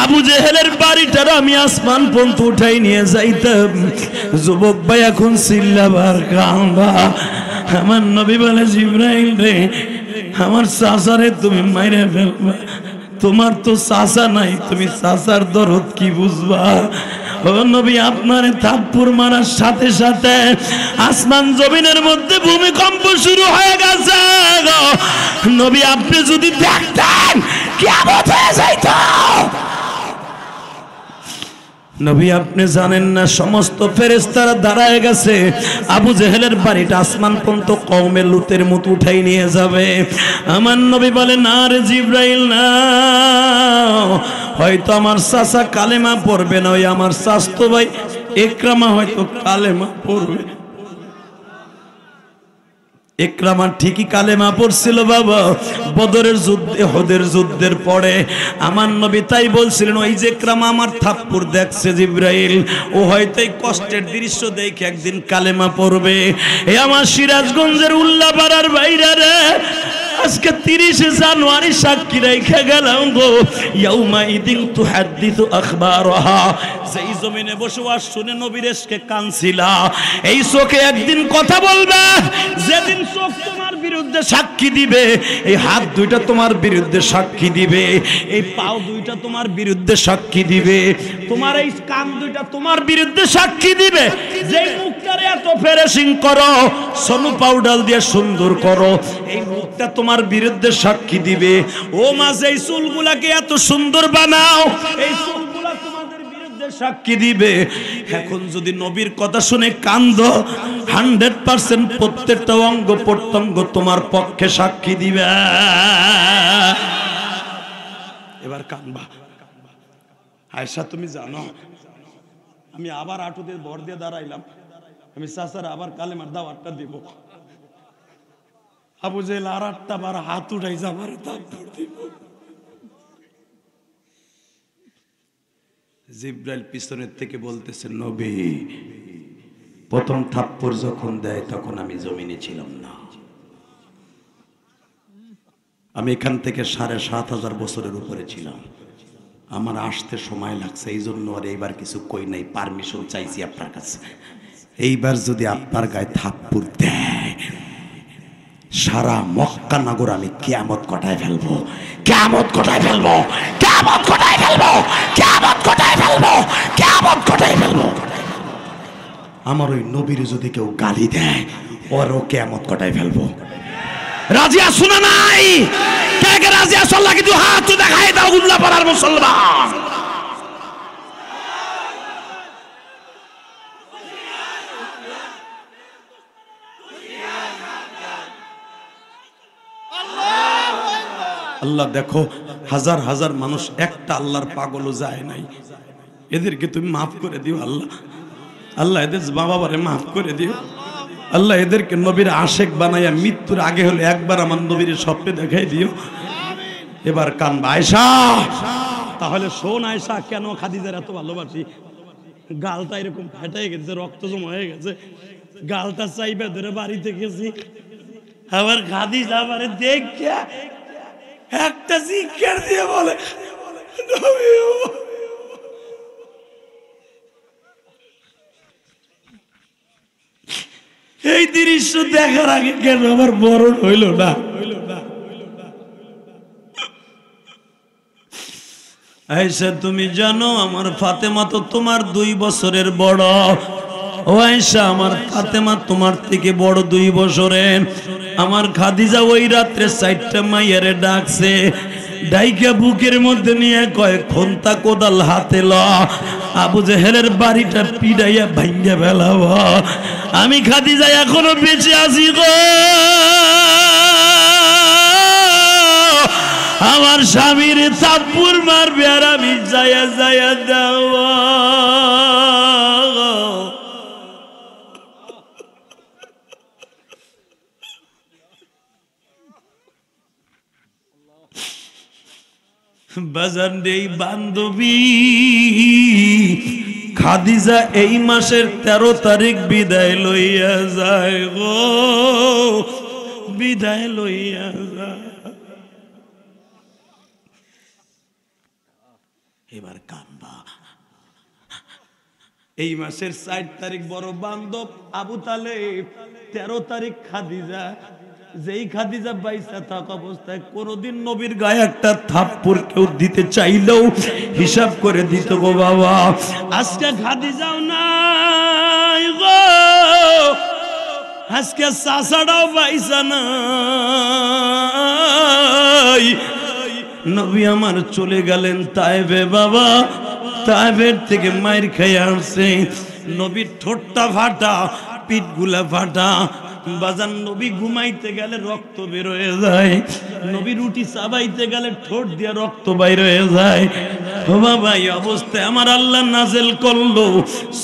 আবু জেহেলের বাড়িটার আমি আসমান পর্যন্ত উঠাই নিয়ে যাইতাম। যুবক ভাই এখন চিল্লাবার কান্দা। আমার নবী বলে, জিবরাইল রে, আমার চাচারে তুমি মাইরে ফেলবা, তোমার তো চাচা নাই, তুমি চাচার দরদ কি বুঝবা? ও নবী, আপনারে থাপ্পড় মারার সাথে সাথে আসমান জমিনের মধ্যে ভূমিকম্প শুরু হয়ে গেছে গো নবী। আপনি যদি দেখতেন কিয়ামত হয়ে যাইত। নবী আপনি জানেন না সমস্ত ফেরেশতারা দাঁড়ায় গেছে, আবু জেহেলের বাড়িটা আসমান পর্যন্ত কওমে লুতের মতো উঠাই নিয়ে যাবে। আমার নবী বলে না রে জিবরাইল না, হয়তো আমার চাচা কালেমা পড়বে না, ওই আমার চাচতো ভাই ইকরামা হয়তো কালেমা পড়বে। ইকরামা ঠিকই কালেমা পড়ছিল বাবা বদরের যুদ্ধে, উহুদের যুদ্ধের পরে। আমার নবী তাই বলছিলেন ওই যে ইকরামা আমার থাপ্পড় দেখছে জিবরাইল, ও হয়তো এই কষ্টের দৃশ্য দেখে একদিন কালেমা পড়বে। এ আমার সিরাজগঞ্জের উল্লাপাড়ার বাইরে রে, আজকে 30 জানুয়ারি সাক্ষী রেখে গেলাম গো, ইয়াউমা ইদিন তুহাদ্দিসু আখবারাহা। সেই জমিনে বসে ওয়াজ শুনে নবীর ইশকে কাঁদছিলা, এই চোখে একদিন কথা বলবে, যেদিন চোখ তোমার বিরুদ্ধে সাক্ষী দিবে, এই হাত দুইটা তোমার বিরুদ্ধে সাক্ষী দিবে, এই পাও দুইটা তোমার বিরুদ্ধে সাক্ষী দিবে, তোমার এই কান দুইটা তোমার বিরুদ্ধে সাক্ষী দিবে। যেই মুখটারে এত ফেরেশিং করো, সোনু পাউডার দিয়ে সুন্দর করো, এই মুখটা তোমার বিরুদ্ধে সাক্ষী দিবে। ও মা যেই চুলগুলাকে এত সুন্দর বানাও, এই চুলগুলা তোমাদের বিরুদ্ধে সাক্ষী দিবে। এখন যদি নবীর কথা শুনে কান্দো, 100% প্রত্যেকটা অঙ্গ প্রত্যঙ্গ তোমার পক্ষে সাক্ষী দিবে। এবার কানবা। আয়েশা তুমি জানো আমি আবার আটুতে ভর দিয়ে দাঁড়াইলাম, আমি চাচার আবার কালেমার দাওয়াতটা দিব। আবু জেহেল আর 8টা বার হাত উঠাই যাবার থাপ্পড় দিব। জিবরাইল পিছনের থেকে বলতেছে নবী প্রথম থাপ্পড় যখন দেয় তখন আমি জমিনে ছিলাম না, আমি এখান থেকে 7500 বছরের উপরে ছিলাম, আমার আসতে সময় লাগছে, এই জন্য আর এইবার কিছু কই নাই, পারমিশন চাইছি আপনার কাছে। এইবার যদি আপনার গায়ে থাপ্পড় দেয় সারা মক্কা নগর আমি কিয়ামত ঘটায় ফেলবো, কিয়ামত ঘটায় ফেলবো, কিয়ামত ঘটায় ফেলবো, কিয়ামত ঘটায় ফেলবো, কিয়ামত ঘটায় ফেলবো। আমার ওই নবীর যদি কেউ গালি দেয় ওরও কিয়ামত ঘটায় ফেলবো। রাজি আছো না নাই? কে কে রাজি আছো? আল্লাহকে দুই হাত দেখাই দাও উল্লাপাড়ার মুসলমান। আল্লাহ দেখো হাজার হাজার মানুষ, একটা আল্লাহর পাগলও যায় নাই, এদেরকে তুমি মাফ করে দিও আল্লাহ। আল্লাহ এদের মা বাবারে মাফ করে দিও আল্লাহ, এদেরকে নবীর আশেক বানাইয়া মৃত্যুর আগে হলে একবার আমার নবীর স্বপ্নে দেখাই দিও। এবার কানবা। আয়েশা তাহলে শোন, আয়েশা কেন খাদিজার এত ভালোবাসি? গালটা এরকম ফাটাই গেছে, রক্ত জমা হয়ে গেছে, গালটা চাইবে ধরে বাড়িতে গেছি, আবার খাদিজা আমারে দেখে একটা জিজ্ঞার দিয়ে বলে এই দৃশ্য দেখার আগে কেন আমার মরণ হইল না? আয়েশা তুমি জানো আমার ফাতেমা তো তোমার 2 বছরের বড়। ও আয়েশা আমার ফাতেমা তোমার থেকে বড় 2 বছরের। আমার খাদিজা ওই রাত্রে 4টা মাইয়ারে ডাকছে, ডাইকা বুকের মধ্যে নিয়ে কয় খন্তা কোদাল হাতে ল, আবু জেহেলের বাড়িটা পিড়াইয়া ভাঙ্গা ফেলাবো। আমি খাদিজা এখনো বেঁচে আছি গো, আমার স্বামীর থাপ্পড় মারবে আর আমি যায়া যায়া দাও। বাজার নেই বান্ধবী খাদিজা এই মাসের 13 তারিখ বিদায় লইয়া যায় গো, বিদায় লইয়া যায়। এবার কানবা। এই মাসের 4 তারিখ বড় বান্ধব আবু তালেব, 13 তারিখ খাদিজা। যেই খাদিজা বাইসা থাকা অবস্থায় কোনদিন নবীর গায়ে একটা থাপ্পড় কেউ দিতে চাইলেও হিসাব করে দিত গো বাবা। আজকে খাদিজাও নাই গো, আজকে চাচাটাও বাইসা নাই। নবী আমার চলে গেলেন তাইবে বাবা, তায়েফের থেকে মাইর খেয়ে আসছে, নবীর ঠোঁটটা ফাটা, পিঠগুলা ফাটা। বাজান নবী ঘুমাইতে গেলে রক্ত বের হয়ে যায়, নবী রুটি চাবাইতে গেলে ঠোঁট দিয়ে রক্ত বাইর হয়ে যায়। ও বাবা, এই অবস্থায় আমার আল্লাহ নাযিল করলো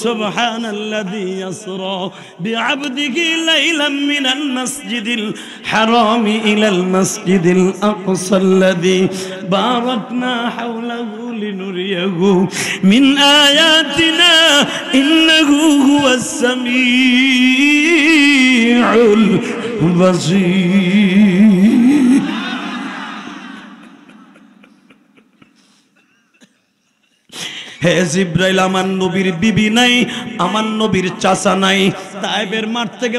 সুবহানাল্লাযী ইয়াসরা বিআবদিহি লাইলাম মিনাল মাসজিদিল হারামি ইলাল মাসজিদিল আকসাল্লাযী বারাকনা হাওলাহু লিনুরিয়াহু মিন আয়াতিনা ইন্নাহু হুয়াস সামিউল বাসীর। হে জিব্রাইল, আমার নবীর বিবি নাই, আমার নবীর চাচা নাই, তায়েবের মাঠ থেকে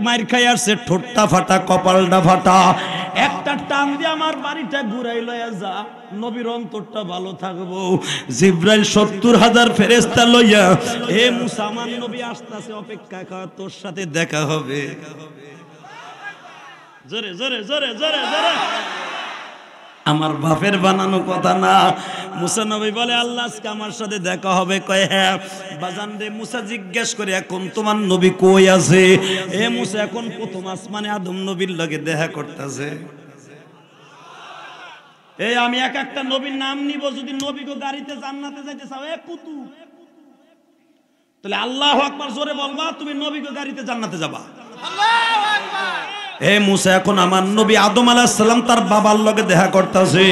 মাইর খাই আসছে, ঠোঁটটা ফাটা, কপালটা ফাটা। একটা টান দিয়ে আমার বাড়িটা ঘুরাই লইয়া যা, নবীর অন্তরটা ভালো থাকবো। জিব্রাইল 70,000 ফেরেশতা লইয়া, হে মুসা আমার নবী আসতেছে, অপেক্ষা কর, তোর সাথে দেখা হবে। জোরে জোরে জোরে জোরে জোরে। আমার বাপের বানানো কথা না। মুসা নবী বলে, আল্লাহ আজকে আমার সাথে দেখা হবে। কয় হ্যাঁ। বাজান রে, মুসা জিজ্ঞেস করে, এখন তোমার নবী কই আছে? এ মুসা এখন প্রথম আসমানে আদম নবীর লগে দেখা করতেছে। এই আমি এক একটা নবীর নাম নিব, যদি নবীকে গাড়িতে জান্নাতে যাইতে চাও, এ কুতু, তাহলে আল্লাহু আকবার জোরে বলবা, তুমি নবীকে গাড়িতে জান্নাতে যাবা। আল্লাহু আকবার। হে মুসা, এখন আমার নবী আদম আলাইহিস সালাম তার বাবার লগে দেখা করতেছে।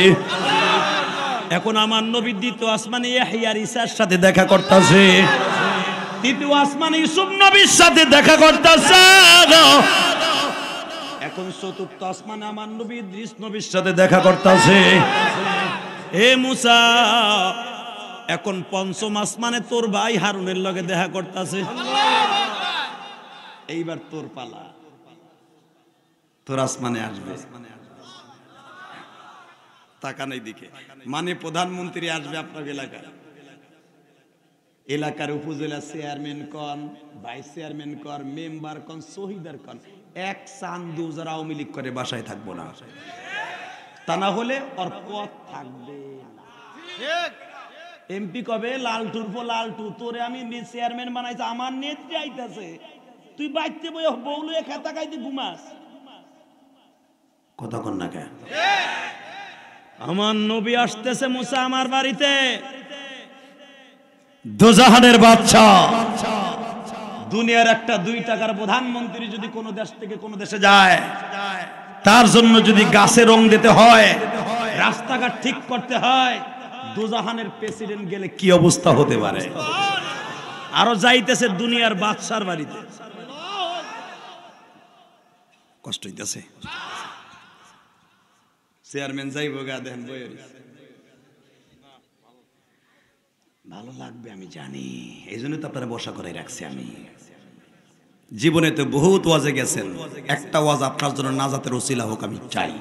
এখন আমার নবী দ্বিতীয় আসমানে ইয়াহইয়ার ঈসার সাথে দেখা করতেছে। তৃতীয় আসমানে ইউসুফ নবীর সাথে দেখা করতেছে। এখন চতুর্থ আসমানে আমার নবী ইদ্রিস নবীর সাথে দেখা করতেছে। হে মুসা, এখন পঞ্চম আসমানে তোর ভাই হারুনের লগে দেখা করতেছে। এইবার তোর পালা, তোর আসমানে আসবে। তাকানোর দিকে মানে প্রধানমন্ত্রী আসবে আপনার এলাকায়, এলাকার উপজেলা চেয়ারম্যান কন, ভাইস চেয়ারম্যান কন, মেম্বার কন, শহীদার কন, এক চান্দু যারা আওয়ামী লীগ করে বাসায় থাকবো না, তা না হলে ওর পথ থাকবে না। এমপি কবে লালটুর পর লালটু, তোরে আমি চেয়ারম্যান বানাইছি, আমার নেত্রী আইতাছে, তুই বাইতে বই বউলে খেতা খাইতে ঘুমাস, কথা কন না কেন? আমার নবী আসতেছে মুসা আমার বাড়িতে, দোজাহানের বাদশা, দুনিয়ার একটা 2 টাকার প্রধানমন্ত্রী যদি কোনো দেশ থেকে কোনো দেশে যায়, তার জন্য যদি গাছে রং দিতে হয়, রাস্তাঘাট ঠিক করতে হয়, দোজাহানের প্রেসিডেন্ট গেলে কি অবস্থা হতে পারে? আরো যাইতেছে দুনিয়ার বাদশার বাড়িতে, কষ্ট হইতেছে। চেয়ারম্যান যাইব গা, দেখেন বইয়ের ভালো লাগবে আমি জানি, এই জন্য তো আপনারা বসা করে রাখছি। আমি জীবনে তো বহুত ওয়াজে গেছেন, একটা ওয়াজ আপনার জন্য নাজাতের ওসিলা হোক আমি চাই।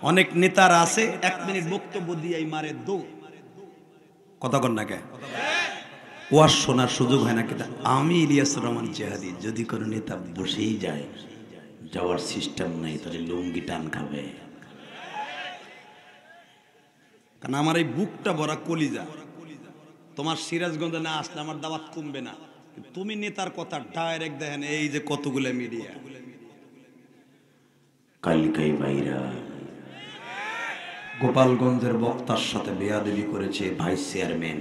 অনেক নেতারা আছে 1 মিনিট বক্তব্য দিয়েই মারে দো, কথা কন না কে? ওয়াজ শোনার সুযোগ হয় না। কিন্তু আমি ইলিয়াসুর রহমান জিহাদি, যদি কোনো নেতা বসেই যায়, যাওয়ার সিস্টেম নাই, তাহলে লুঙ্গি টান খাবে। কারণ আমার এই বুকটা ভরা কলিজা, তোমার সিরাজগঞ্জে না আসলে আমার দাওয়াত কমবে না। তুমি নেতার কথা ডাইরেক্ট দেখেন, এই যে কতগুলো মিডিয়া, কালিকাই ভাইরা গোপালগঞ্জের বক্তার সাথে বেয়াদবি করেছে ভাইস চেয়ারম্যান,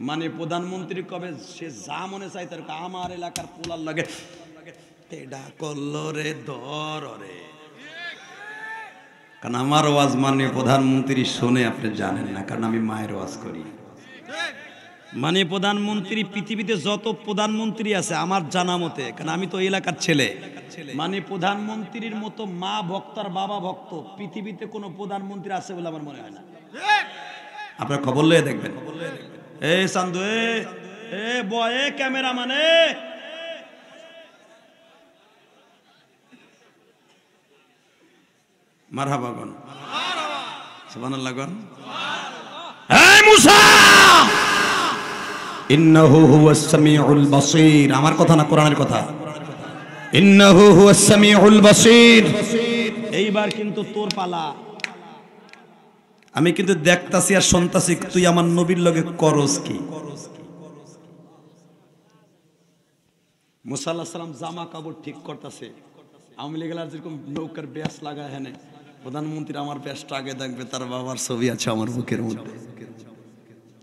মানে প্রধানমন্ত্রী কবে সে যা মনে চাই তার, আমার এলাকার পোলার লাগে এটা করলো রে ধর রে। কারণ আমার ওয়াজ মানে প্রধানমন্ত্রী শোনে, আপনি জানেন না, কারণ আমি মায়ের ওয়াজ করি। মানে প্রধানমন্ত্রী পৃথিবীতে যত প্রধানমন্ত্রী আছে আমার জানা মতে, কারণ আমি তো এলাকার ছেলে, মানে প্রধানমন্ত্রীর মতো মা ভক্তার বাবা ভক্ত পৃথিবীতে কোনো প্রধানমন্ত্রী আছে বলে আমার মনে হয় না। আপনার খবর লয়ে দেখবেন। এই চান্দু, এ বয়ে ক্যামেরা, মানে মারহাবা গন, সুবহানাল্লাহ গন। এই মুসা, ইন্নাহু হুয়াস সামিউল বাসীর, আমার কথা না, কোরআনের কথা। ইন্নাহু হুয়াস সামিউল বাসীর। এইবার কিন্তু তোর পালা। আমি কিন্তু দেখতাছি আর শুনতাছি তুই আমার নবীর লগে করস কি। মুসা আলাইহিস সালাম জামা কাপড় ঠিক করতেছে, আওয়ামী লীগের যেরকম নৌকার ব্যাস লাগায়, হ্যাঁ প্রধানমন্ত্রী আমার ব্যাসটা আগে দেখবে, তার বাবার ছবি আছে আমার বুকের মধ্যে,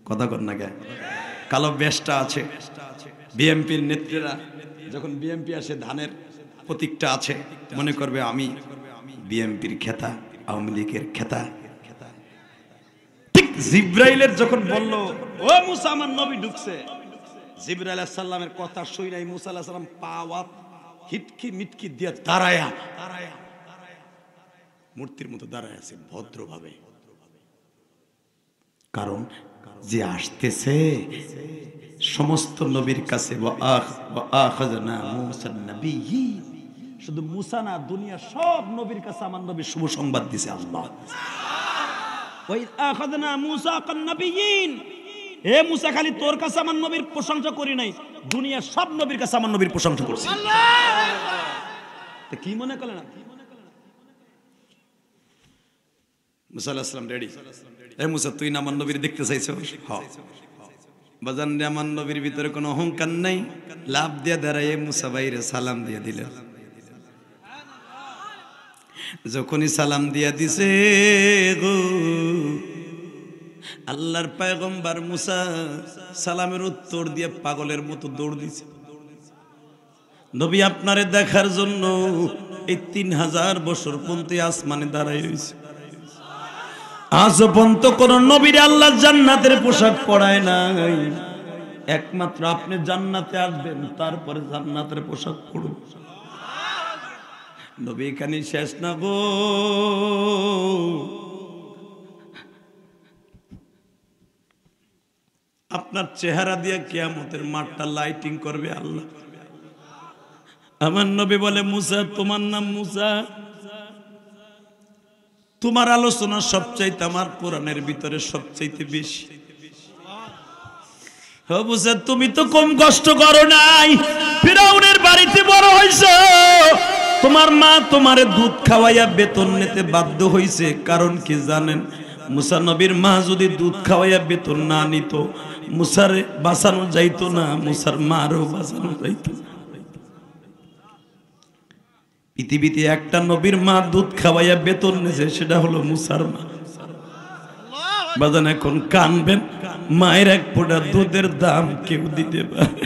কথা কর না গে, কালো ব্যাসটা আছে। বিএমপির নেত্রীরা যখন বিএমপি আসে ধানের প্রতীকটা আছে, মনে করবে আমি বিএমপির খেতা, আওয়ামী লীগের খেতা। ঠিক জিব্রাইলের যখন বলল ও মুসা আমার নবী ঢুকছে, জিবরাইল আলাইহিস সালামের কথা শুনাই মুসা আলাইহিস সালাম পাওয়াত হিটকি মিটকি দিয়ে দাঁড়ায়া মূর্তির মতো দাঁড়ায় আছে ভদ্রভাবে, কারণ যে আসতেছে সমস্ত নবীর কাছে শুধু মুসা না, দুনিয়া সব নবীর কাছে আমার নবী শুভ সংবাদ দিছে আল্লাহ। হে মুসা, খালি তোর কাছে আমার নবীর প্রশংসা করি নাই, দুনিয়া সব নবীর কাছে আমার নবীর প্রশংসা করছি। কি মনে করলেন? মুসা আলাইহিস সালাম রেডি। এ মুসা, তুই না আমার নবীর দেখতে চাইছো? হ্যাঁ বাজান রে, আমার নবীর ভিতরে কোনো অহংকার নাই। লাভ দিয়ে দাঁড়ায় মুসা ভাইরে সালাম দিয়ে দিল। যখনই সালাম দিয়া দিছে গো, আল্লাহর পয়গম্বর মুসা সালামের উত্তর দিয়ে পাগলের মতো দৌড় দিছে। নবী আপনারে দেখার জন্য এই 3000 বছর পর্যন্ত আসমানে দাঁড়াই হইছে। আজ পর্যন্ত কোন নবীর আল্লাহ জান্নাতের পোশাক পরায় নাই, একমাত্র আপনি জান্নাতে আসবেন তারপরে জান্নাতের পোশাক পরুন। নবী কানি শেষ না গো, আপনার চেহারা দিয়ে কিয়ামতের মাঠটা লাইটিং করবে আল্লাহ। আমার নবী বলে মুসা, তোমার নাম মুসা, তোমার আলোচনা সবচাইতে আমার কোরআনের ভিতরে সবচাইতে বেশি। মুসা, তুমি তো কম কষ্ট করো নাই, ফিরাউনের বাড়িতে বড় হইছো, তোমার মা তোমারে দুধ খাওয়াইয়া বেতন নিতে বাধ্য হইছে। কারণ কি জানেন? মুসা নবীর মা যদি দুধ খাওয়াইয়া বেতন না নিত, মুসারে বাঁচানো যাইতো না, মুসার মারও বাঁচানো যাইতো না। পৃথিবীতে একটা নবীর মা দুধ খাওয়াইয়া বেতন নিছে, সেটা হলো মুসার মা। বাজান এখন কানবেন, মায়ের এক ফোঁটা দুধের দাম কেউ দিতে পারে।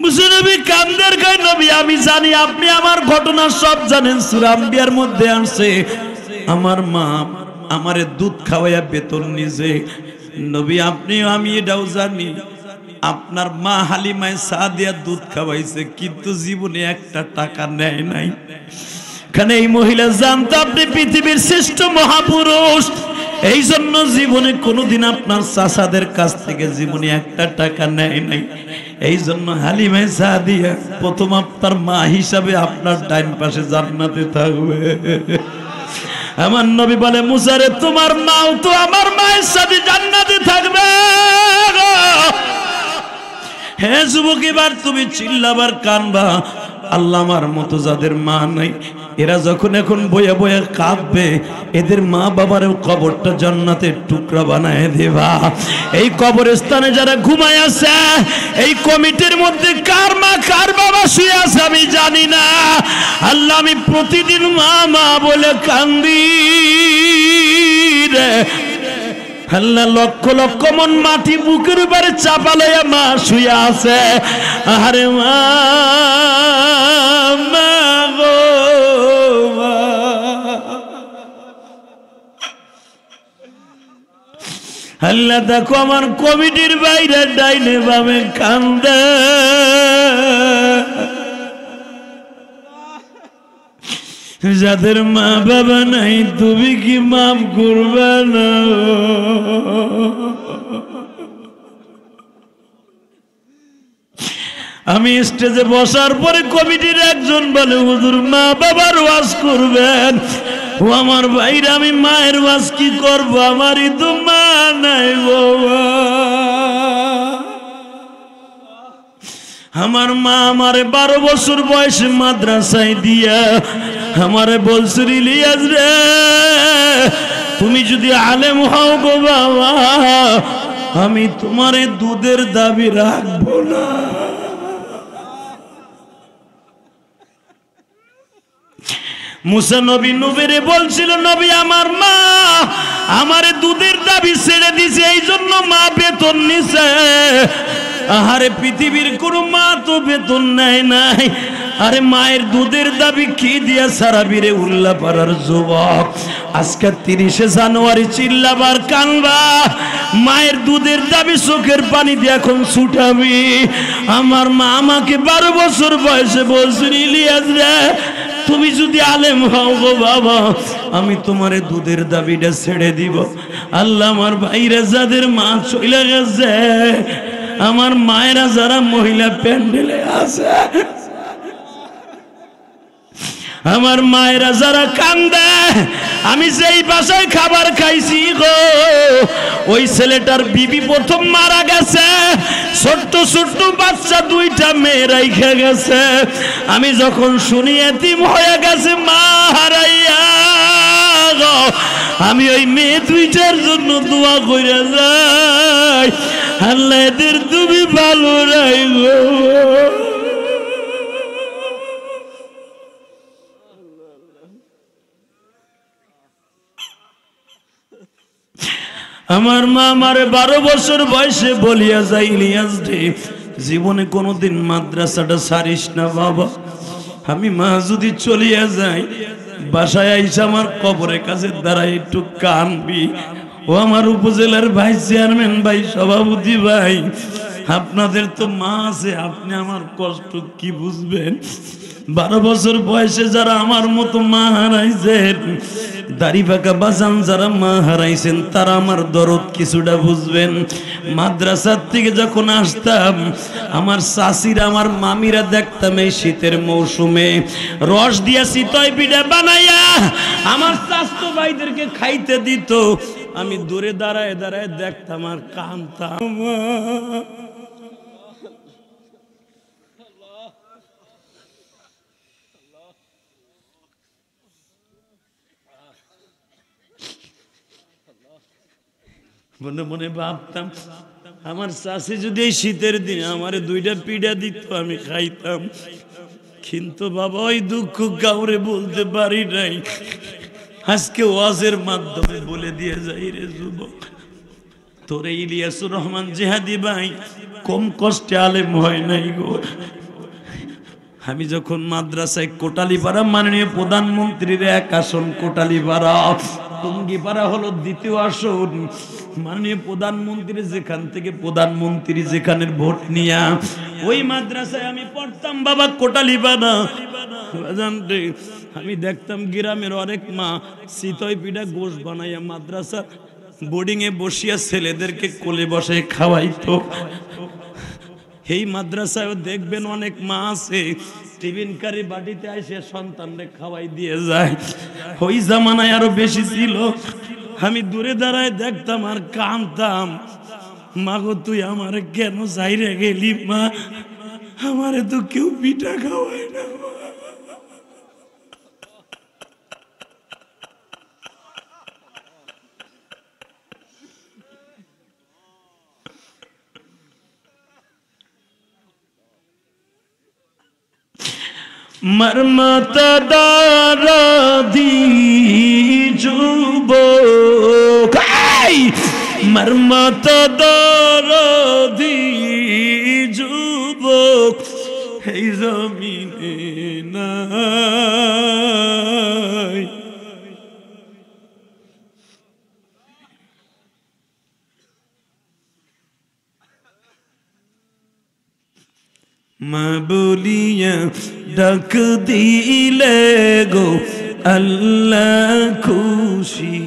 মুসা নবী কান্দের কয়, নবী আমি জানি আপনি আমার ঘটনা সব জানেন, সূরা আম্বিয়ার মধ্যে আছে আমার মা আমারে দুধ খাওয়াইয়া বেতন নিছে। নবী আপনি আমি এটাও জানি আপনার মা হালিমায় সাদিয়া দুধ খাওয়াইছে, কিন্তু জীবনে একটা টাকা নেয় নাই। কারণ এই মহিলা জানতো আপনি পৃথিবীর শ্রেষ্ঠ মহাপুরুষ, এই জন্য জীবনে কোনোদিন আপনার চাচাদের কাছ থেকে জীবনে একটা টাকা নেয় নাই। এই জন্য হালিমায় সাদিয়া প্রথম আপনার মা হিসাবে আপনার ডাইন পাশে জান্নাতে থাকবে। আমার নবী বলে, মুসারে তোমার মাও তো আমার মায়ের সাথে জান্নাতে থাকবে। হ্যাঁ যুবক, এবার তুমি চিল্লাবার কানবা, আল্লাহ আমার মতো যাদের মা নাই এরা যখন এখন বয়া বয়া কাঁদবে, এদের মা বাবারও কবরটা জান্নাতের টুকরা বানায় দেবা। এই কবরস্থানে যারা ঘুমায় আছে, এই কমিটির মধ্যে কার মা কার বাবা শুয়ে আছে আমি জানি না। আল্লাহ, আমি প্রতিদিন মা মা বলে কান্দি রে আল্লাহ, লক্ষ লক্ষ মন মাটি বুকের উপরে চাপা লইয়া মা শুয়ে আছে। আরে মা গো আল্লাহ, দেখো আমার কমিটির বাইরে ডাইনে বামে কান্দে। যাদের মা বাবা নাই তুমি কি মাফ করবে না? আমি স্টেজে বসার পরে কমিটির একজন বলে, হুজুর মা বাবার ওয়াজ করবেন। ও আমার ভাইরা, আমি মায়ের ওয়াজ কি করব? আমারই তো মা নাই বাবা। আমার মা আমারে 12 বছর বয়সে মাদ্রাসায় দিয়া আমারে বলছিল ইলিয়াস রে তুমি যদি আলেম হও গো বাবা আমি তোমারে দুধের দাবি রাখবো না। মুসা নবী নবীরে বলছিল নবী আমার মা আমারে দুধের দাবি ছেড়ে দিছে এই জন্য মা বেতন নিছে। আহারে পৃথিবীর কোনো মা তো বেতন নেয় নাই। আরে মায়ের দুধের দাবি কি দিয়া সারাবিরে উল্লাপাড়ার যুবক আজকে 30শে জানুয়ারি চিল্লাবার কানবা মায়ের দুধের দাবি চোখের পানি দিয়ে এখন ছুটাবি। আমার মা আমাকে 12 বছর বয়সে বলছিল ইলিয়াস রে তুমি যদি আলেম হও গো বাবা আমি তোমারে দুধের দাবিটা ছেড়ে দিব। আল্লাহ আমার ভাইরা যাদের মা চলে গেছে আমার মায়েরা যারা মহিলা প্যান্ডেলে আছে আমার মায়েরা যারা কান্দে আমি যেই বাসায় খাবার খাইছি গো ওই ছেলেটার বিবি প্রথম মারা গেছে ছোট্ট ছোট্ট বাচ্চা 2টা মেয়ে রাইখা গেছে। আমি যখন শুনি এতিম হয়ে গেছে মা হারাইয়া গো আমি ওই মেয়ে 2টার জন্য দোয়া কইরা যাই আল্লাহ এদের তুমি ভালো রাখো। আমার মা আমারে 12 বছর বয়সে বলিয়া যাই ইলিয়াস রে জীবনে কোনোদিন মাদ্রাসাটা ছাড়িস না বাবা। আমি মা যদি চলিয়া যাই বাসায় আইসা আমার কবরের কাছে দাঁড়াই একটু কানবি। ও আমার উপজেলার ভাইস চেয়ারম্যান ভাই সভাপতি ভাই আপনাদের তো মা আছে আপনি আমার কষ্ট কি বুঝবেন। 12 বছর বয়সে যারা আমার মতো মা হারাইছেন দাড়ি পাকা বাজান যারা মা হারাইছেন তারা আমার দরদ কিছুটা বুঝবেন। মাদ্রাসার থেকে যখন আসতাম আমার চাচিরা আমার মামিরা দেখতাম এই শীতের মৌসুমে রস দিয়া চিতই পিঠা বানাইয়া আমার চাচতো ভাইদেরকে খাইতে দিত। আমি দূরে দাঁড়ায় দাঁড়ায় দেখতাম আর কাঁদতাম। মনে মনে ভাবতাম আমার চাষি যদি এই শীতের দিনে আমারে 2টা পিঠা দিত আমি খাইতাম। কিন্তু বাবা ওই দুঃখ কাউরে বলতে পারি নাই। আজকে ওয়াজের মাধ্যমে বলে দিয়ে যাই রে যুবক তোরে ইলিয়াসুর রহমান জিহাদি ভাই কম কষ্টে আলেম হয় নাই গো। আমি যখন মাদ্রাসায় কোটালীপাড়া মাননীয় প্রধানমন্ত্রীর 1 আসন কোটালীপাড়া টঙ্গিপাড়া হলো 2য় আসন মাননীয় প্রধানমন্ত্রী যেখান থেকে প্রধানমন্ত্রী যেখানের ভোট নিয়া ওই মাদ্রাসায় আমি পড়তাম বাবা কোটালীপাড়া। আমি দেখতাম গ্রামের অনেক মা চিতই পিঠা গোশ বানাইয়া মাদ্রাসা বোর্ডিং এ বসিয়া ছেলেদেরকে কোলে বসে খাওয়াইতো। এই মাদ্রাসায় দেখবেন অনেক মা আছে টিফিন কারি বাটিতে এসে সন্তানরে খাওয়াই দিয়ে যায়। ওই জামানায় আরো বেশি ছিল। আমি দূরে দাঁড়ায় দেখতাম আর কাঁদতাম মা গো তুই আমারে কেন চাইরে গেলি মা আমারে তো কেউ পিঠা খাওয়ায় না। मरमता दारादी जुबोक मरमता दारादी जुबोक हे ज़मीने नाई माँ बोलिया ডাক দিলে গো আল্লাহ খুশি।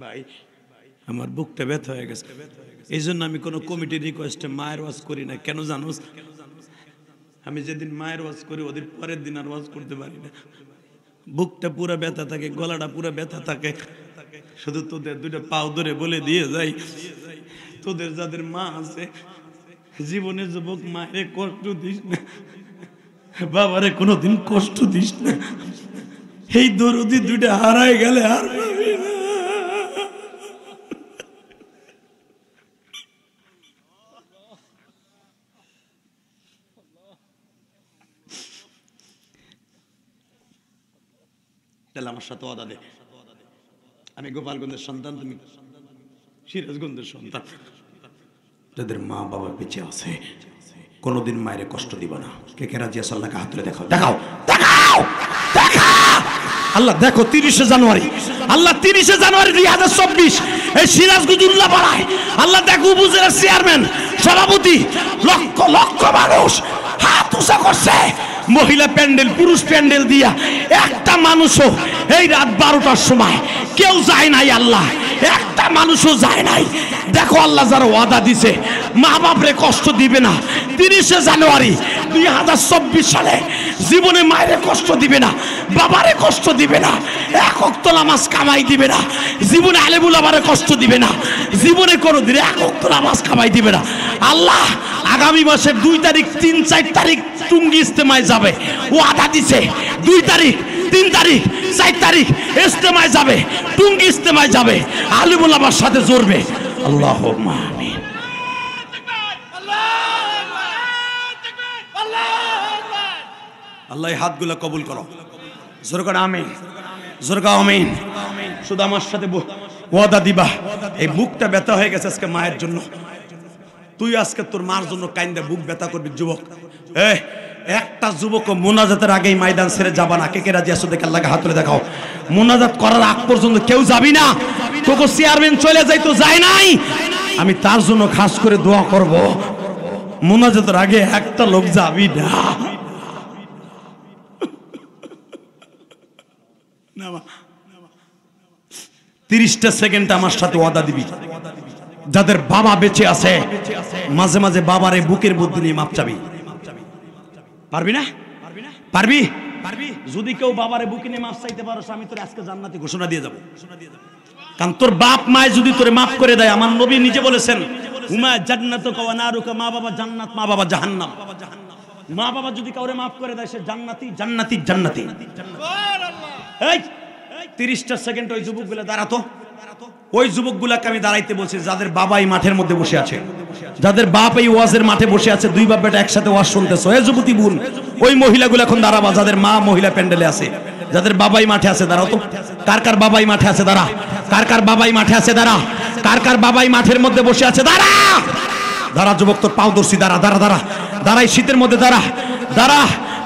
ভাই আমার বুকটা ব্যথা হয়ে গেছে এই জন্য আমি কোনো কমিটির রিকোয়েস্টে মায়ের ওয়াজ করি না। কেন জানোস আমি যেদিন মায়ের ওয়াজ করি ওদের পরের দিন আর ওয়াজ করতে পারি না। বুকটা পুরো ব্যথা থাকে গলাটা পুরো ব্যথা থাকে। শুধু তোদের 2টা পাও ধরে বলে দিয়ে যাই তোদের যাদের মা আছে জীবনে যুবক মায়ের কষ্ট দিস না। বাবারে কোনোদিন কষ্ট দিস না, এই দরদি দুইটা হারায় গেলে আর পাবি না। আমার সাথে ওয়াদা দে, আমি গোপালগঞ্জের সন্তান, তুমি সিরাজগঞ্জের সন্তান, যাদের মা বাবা বেঁচে আছে কোনোদিন মায়ের কষ্ট দিবা না। কে কে রাজি আছে? আল্লাহকে হাত তুলে দেখাও, দেখাও, দেখাও, দেখা। আল্লাহ দেখো 30শে জানুয়ারি, আল্লাহ 30শে জানুয়ারি 2024 এই সিরাজগঞ্জ উল্লাপাড়ায় আল্লাহ দেখো উপজেলার চেয়ারম্যান সভাপতি লক্ষ লক্ষ মানুষ হাত উঁচা করছে, মহিলা প্যান্ডেল পুরুষ প্যান্ডেল দিয়া একটা মানুষও এই রাত 12টার সময় কেউ যায় নাই, আল্লাহ একটা মানুষও যায় নাই। দেখো আল্লাহ যারা ওয়াদা দিছে মা বাপরে কষ্ট দিবে না, 30শে জানুয়ারি 2024 সালে জীবনে মায়েরে কষ্ট দিবে না, বাবারে কষ্ট দিবে না, এক ওয়াক্ত নামাজ কামাই দিবে না, জীবনে আলেমুল আমারে কষ্ট দিবে না, জীবনে কোনোদিন এক ওয়াক্ত নামাজ কামাই দিবে না। আল্লাহ আগামী মাসের 2 তারিখ 3 4 তারিখ টুঙ্গি ইস্তেমায় যাবে, ওয়াদা দিছে 2 তারিখ 3 তারিখ 4 তারিখ ইস্তেমায় যাবে, টুঙ্গি ইস্তেমায় যাবে, আলেমুল আমার সাথে জড়বে। আল্লাহুম্মা আমিন। আল্লাহ হাতগুলো কবুল করো, জোরে করে আমিন, জোরে করে আমিন। শুধু আমার সাথে ওয়াদা দিবা, এই বুকটা ব্যথা হয়ে গেছে আজকে মায়ের জন্য, তুই আজকে তোর মার জন্য কাইন্দা বুক ব্যথা করবি। যুবক, একটা যুবক মোনাজাতের আগেই ময়দান ছেড়ে যাবা না। কে কে রাজি আছো? দেখে আল্লাহকে হাত তুলে দেখাও। মোনাজাত করার আগ পর্যন্ত কেউ যাবি না। তোকে চেয়ারম্যান চলে যাই তো যায় নাই, আমি তার জন্য খাস করে দোয়া করব, মোনাজাতের আগে একটা লোক যাবি না। 30টা সেকেন্ড আমার সাথে ওয়াদা দিবি, যাদের বাবা বেঁচে আছে মাঝে মাঝে বাবারে বুকের মধ্যে নিয়ে মাপ চাবি। পারবি না? পারবি? যদি কেউ বাবারে বুকে নিয়ে মাপ চাইতে পারো, আমি তোর আজকে জান্নাতি ঘোষণা দিয়ে যাবো। কারণ তোর বাপ মায় যদি তোরে মাফ করে দেয়, আমার নবী নিজে বলেছেন হুমা জান্নাতুকা ওয়া নারুকা, মা বাবা জান্নাত, মা বাবা জাহান্নাম। মা বাবা যদি কাউরে মাফ করে দেয় সে জান্নাতি, জান্নাতি, জান্নাতি। এই 30টা সেকেন্ড ওই যুবকগুলো দাঁড়াতো, ওই যুবকগুলাকে আমি দাঁড়াইতে বলছি যাদের বাবা এই মাঠের মধ্যে বসে আছে, যাদের বাপ এই ওয়াজের মাঠে বসে আছে, দুই বাপ বেটা একসাথে ওয়াজ শুনতেছো। এই যুবতী বোন, ওই মহিলাগুলো এখন দাঁড়াবা, যাদের মা মহিলা প্যান্ডেলে আছে, যাদের বাবাই মাঠে আছে দাঁড়াও তো। কার কার বাবাই মাঠে আছে দাঁড়া, কার কার বাবাই মাঠে আছে দাঁড়া, কার কার বাবাই মাঠের মধ্যে বসে আছে দাঁড়া। দাঁড়া যুবক, তোর পাও দর্শি, দাঁড়া দাঁড়া দাঁড়া দাঁড়াই, শীতের মধ্যে দাঁড়া দাঁড়া।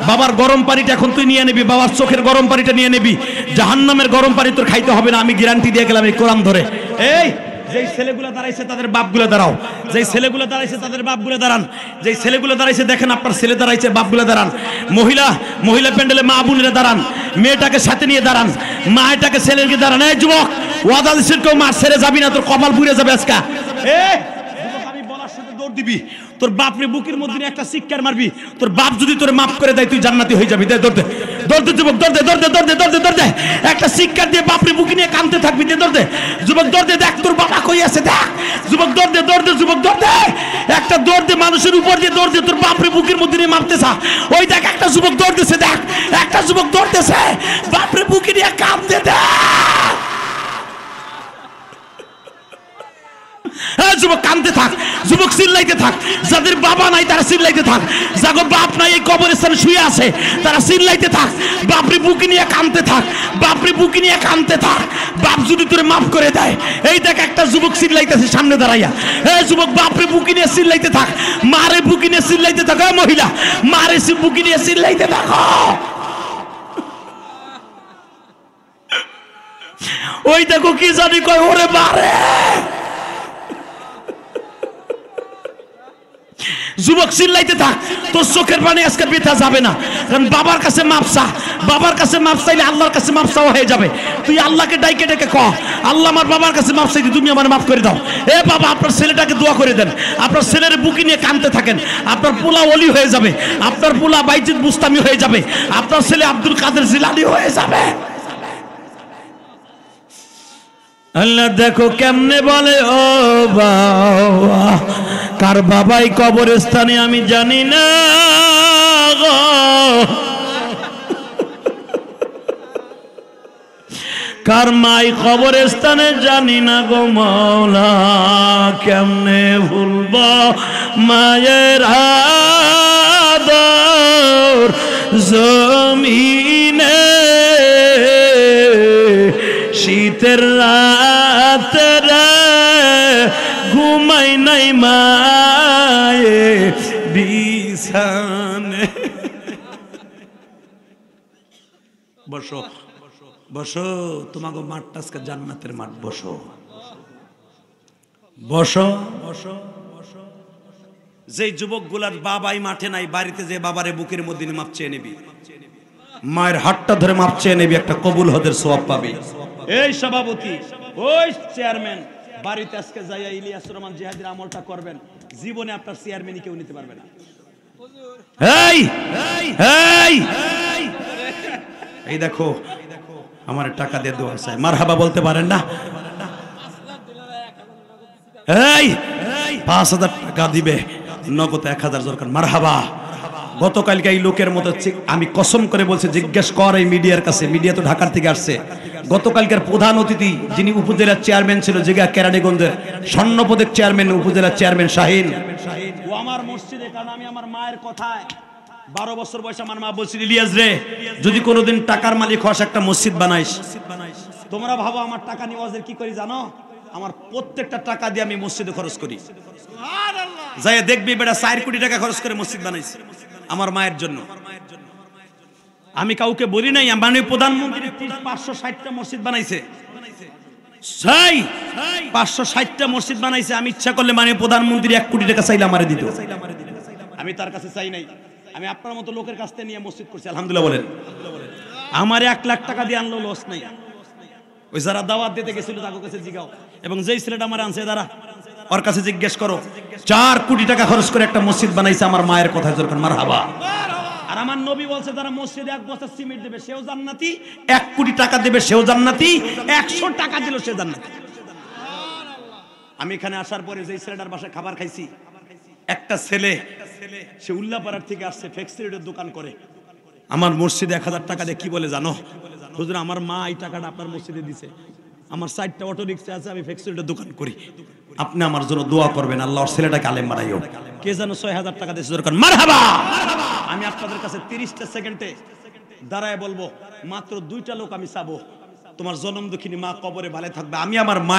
বাবার গরম পানিটা এখন তুই নিয়ে নিবি, বাবার চোখের গরম পানিটা নিয়ে নিবি, জাহান্নামের গরম পানি তোর খাইতে হবে না, আমি গ্যারান্টি দিয়ে গেলাম এই কোরআন ধরে। এই যেই ছেলেগুলো দাঁড়াইছে তাদের বাপগুলো দাঁড়াও, যেই ছেলেগুলো দাঁড়াইছে তাদের বাপগুলো দাঁড়ান, যেই ছেলেগুলো দাঁড়াইছে দেখেন আপনার ছেলে দাঁড়াইছে, বাপগুলো দাঁড়ান। মহিলা প্যান্ডেলে মা বোনেরা দাঁড়ান, মেয়েটাকে সাথে নিয়ে দাঁড়ান, মাটাকে ছেলেকে দাঁড়ান। এই যুবক, ওয়াদা দিছেন কেউ মা ছেড়ে যাবি না, তোর কপাল পুড়ে যাবে আজকে। আমি বলার সাথে দৌড় দিবি, তোর বাপরে বুকের মধ্যে একটা শিক্ষার মারবি, তোর বাপ যদি তোর মাফ করে দেয় তুই জান্নাতি হয়ে যাবি। দৌড় দে, দৌড় দে যুবক, দৌড় দে, দৌড় দে, দৌড় দে, দৌড় দে, দৌড় দে, একটা শিক্ষা দিয়ে বাপরে বুকে নিয়ে কাঁদতে থাকবি। দৌড় দে যুবক, দৌড় দে, দেখ তোর বাবা কই আছে, দেখ যুবক, দৌড় দে, দৌড় দে যুবক, দৌড় দে, একটা দৌড় দে, মানুষের উপর দিয়ে দৌড় দে, তোর বাপরে বুকের মধ্যে নিয়ে মাপতেছা। ওই দেখ একটা যুবক দৌড়তেছে, দেখ একটা যুবক দৌড়তেছে, বাপরে বুকে নিয়ে কাঁদতে দেখ। যুবক কাঁদতে থাক, যুবক চিল্লাইতে থাক, যাদের বাবা নাই তারা চিল্লাইতে থাক, যাগো বাপ নাই এই কবরস্থানে শুয়ে আছে তারা চিল্লাইতে থাক, বাপরে বুকে নিয়ে কাঁদতে থাক, বাপরে বুকে নিয়ে কাঁদতে থাক। বাপ যদি তোরে মাফ করে দেয়, এই দেখ একটা যুবক চিল্লাইতেছে সামনে দাঁড়াইয়া। এই যুবক বাপরে বুকে নিয়ে চিল্লাইতে থাক, মারে বুকে নিয়ে চিল্লাইতে থাক। মহিলা মারে বুকে নিয়ে চিল্লাইতে থাকো। ওই দেখো কি জানি কয়, ওরে মারে। যুবক চিল্লাইতে থাক, তোর চোখের পানি আজকে বৃথা যাবে না, কারণ বাবার কাছে মাপ চা, বাবার কাছে মাপ চাইলে আল্লাহর কাছে মাপ চাওয়া হয়ে যাবে। তুই আল্লাহকে ডাইকে ডেকে কহ, আল্লাহ আমার বাবার কাছে মাপ চাইছি, তুমি আমার মাফ করে দাও। এ বাবা, আপনার ছেলেটাকে দোয়া করে দেন, আপনার ছেলের বুকে নিয়ে কাঁদতে থাকেন, আপনার পোলা ওলি হয়ে যাবে, আপনার পোলা বাইজিদ বুস্তামি হয়ে যাবে, আপনার ছেলে আব্দুল কাদের জিলানী হয়ে যাবে। আল্লাহ দেখো কেমনে বলে, ও বাবা কার বাবাই কবরস্থানে আমি জানি না, গো, কার মাই কবরস্থানে জানি না গো মওলা, কেমনে ভুলব মায়ের আদর জমিনে, শীতের রাতে ঘুমাই নাই মায়ে বিছানে। বসো বসো, তোমাকে মাঠটা আজকে জান্নাতের মাঠ, বসো বসো বসো বসো। যে যুবকগুলার বাবাই মাঠে নাই, বাড়িতে যে বাবারে বুকের মধ্যে মাপ চেয়ে নিবি, মায়ের হাতটা ধরে মাপ চেয়ে নিবি, একটা কবুল হদের সওয়াব পাবি। এই সভাপতি, ওই চেয়ারম্যান, বাড়িতে আজকে যাইয়া ইলিয়াস রহমান জিহাদির আমলটা করবেন, জীবনে আপনার চেয়ারম্যানই কেউ নিতে পারবে না। এই এই এই দেখো, আমার টাকা দিয়ে দোয়া চাই, মারহাবা বলতে পারেন না? এই ৫,০০০ টাকা দিবে, নগদ ১,০০০ দরকার, মারহাবা। গতকালকে এই লোকের মতো আমি কসম করে বলছি, জিজ্ঞেস কর এই মিডিয়ার কাছে, মিডিয়া তো ঢাকার থেকে আসছে। গতকালকের প্রধান অতিথি যিনি উপজেলার চেয়ারম্যান ছিল, জিগা কেরানীগঞ্জের স্বর্ণপদক চেয়ারম্যান, উপজেলার চেয়ারম্যান শাহিন, ও আমার মসজিদে, কারণ আমি আমার মায়ের কথায় 12 বছর বয়সে আমার মা বলছিল, ইলিয়াস রে যদি কোনোদিন টাকার মালিক হস একটা মসজিদ বানাইস। তোমরা ভাবো আমার টাকা নিয়ে ওয়াজের কি করি জানো? আমার প্রত্যেকটা টাকা দিয়ে আমি মসজিদে খরচ করি। যাই দেখবি বেটা 4 কোটি টাকা খরচ করে মসজিদ বানাইছে আমার মায়ের জন্য। আমি কাউকে বলি নাই, মাননীয় প্রধানমন্ত্রী 560টা মসজিদ বানাইছে, 560টা মসজিদ বানাইছে। আমি ইচ্ছা করলে মাননীয় প্রধানমন্ত্রী 1 কোটি টাকা চাইলে আমারে দিত, আমি তার কাছে চাই নাই। আমি আপনার মতো লোকের কাছ থেকে নিয়ে মসজিদ করছি, আলহামদুলিল্লাহ বলেন। আমার 1 লাখ টাকা দিয়ে আনলো, লস নাই। ওই যারা দাওয়াত দিতে গেছিল তাদের কাছে জিগাও, এবং যেই ছেলেটা আমার আনছে দাঁড়া, ওর কাছে জিজ্ঞেস করো। 4 কোটি টাকা খরচ করে একটা মসজিদ বানাইছে আমার মায়ের কথায় দরকার, মারহাবা। আর আমার নবী বলছে যারা মসজিদে 1 বস্তা সিমেন্ট দেবে সেও জান্নাতি, 1 কোটি টাকা দেবে সেও জান্নাতি, 100 টাকা দিল সে জান্নাতি। আমি এখানে আসার পরে যেই ছেলেটার বাসায় খাবার খাইছি, একটা ছেলে সে উল্লাপাড়ার থেকে আসছে, ফ্যাক্টরির দোকান করে। আমার মসজিদে 1000 টাকা দিয়ে কি বলে জানো? হুজুর আমার মা এই টাকাটা আপনার মসজিদে দিছে, আমার 4টা অটো রিক্সা আছে, আমি ফ্যাক্টরির দোকান করি, আপনি আমার জন্য দোয়া করবেন, আল্লাহর ছেলেটাকে আলেম বানাইও। কে জানো 6000 টাকা দিয়েছে দরকার, মারহাবা। আমি আপনাদের কাছে 30টা সেকেন্ডে দাঁড়ায় বলবো, মাত্র 2টা লোক আমি চাবো, তোমার জনম দুঃখিনী মা কবরে ভালো থাকবে। আমি আমার মা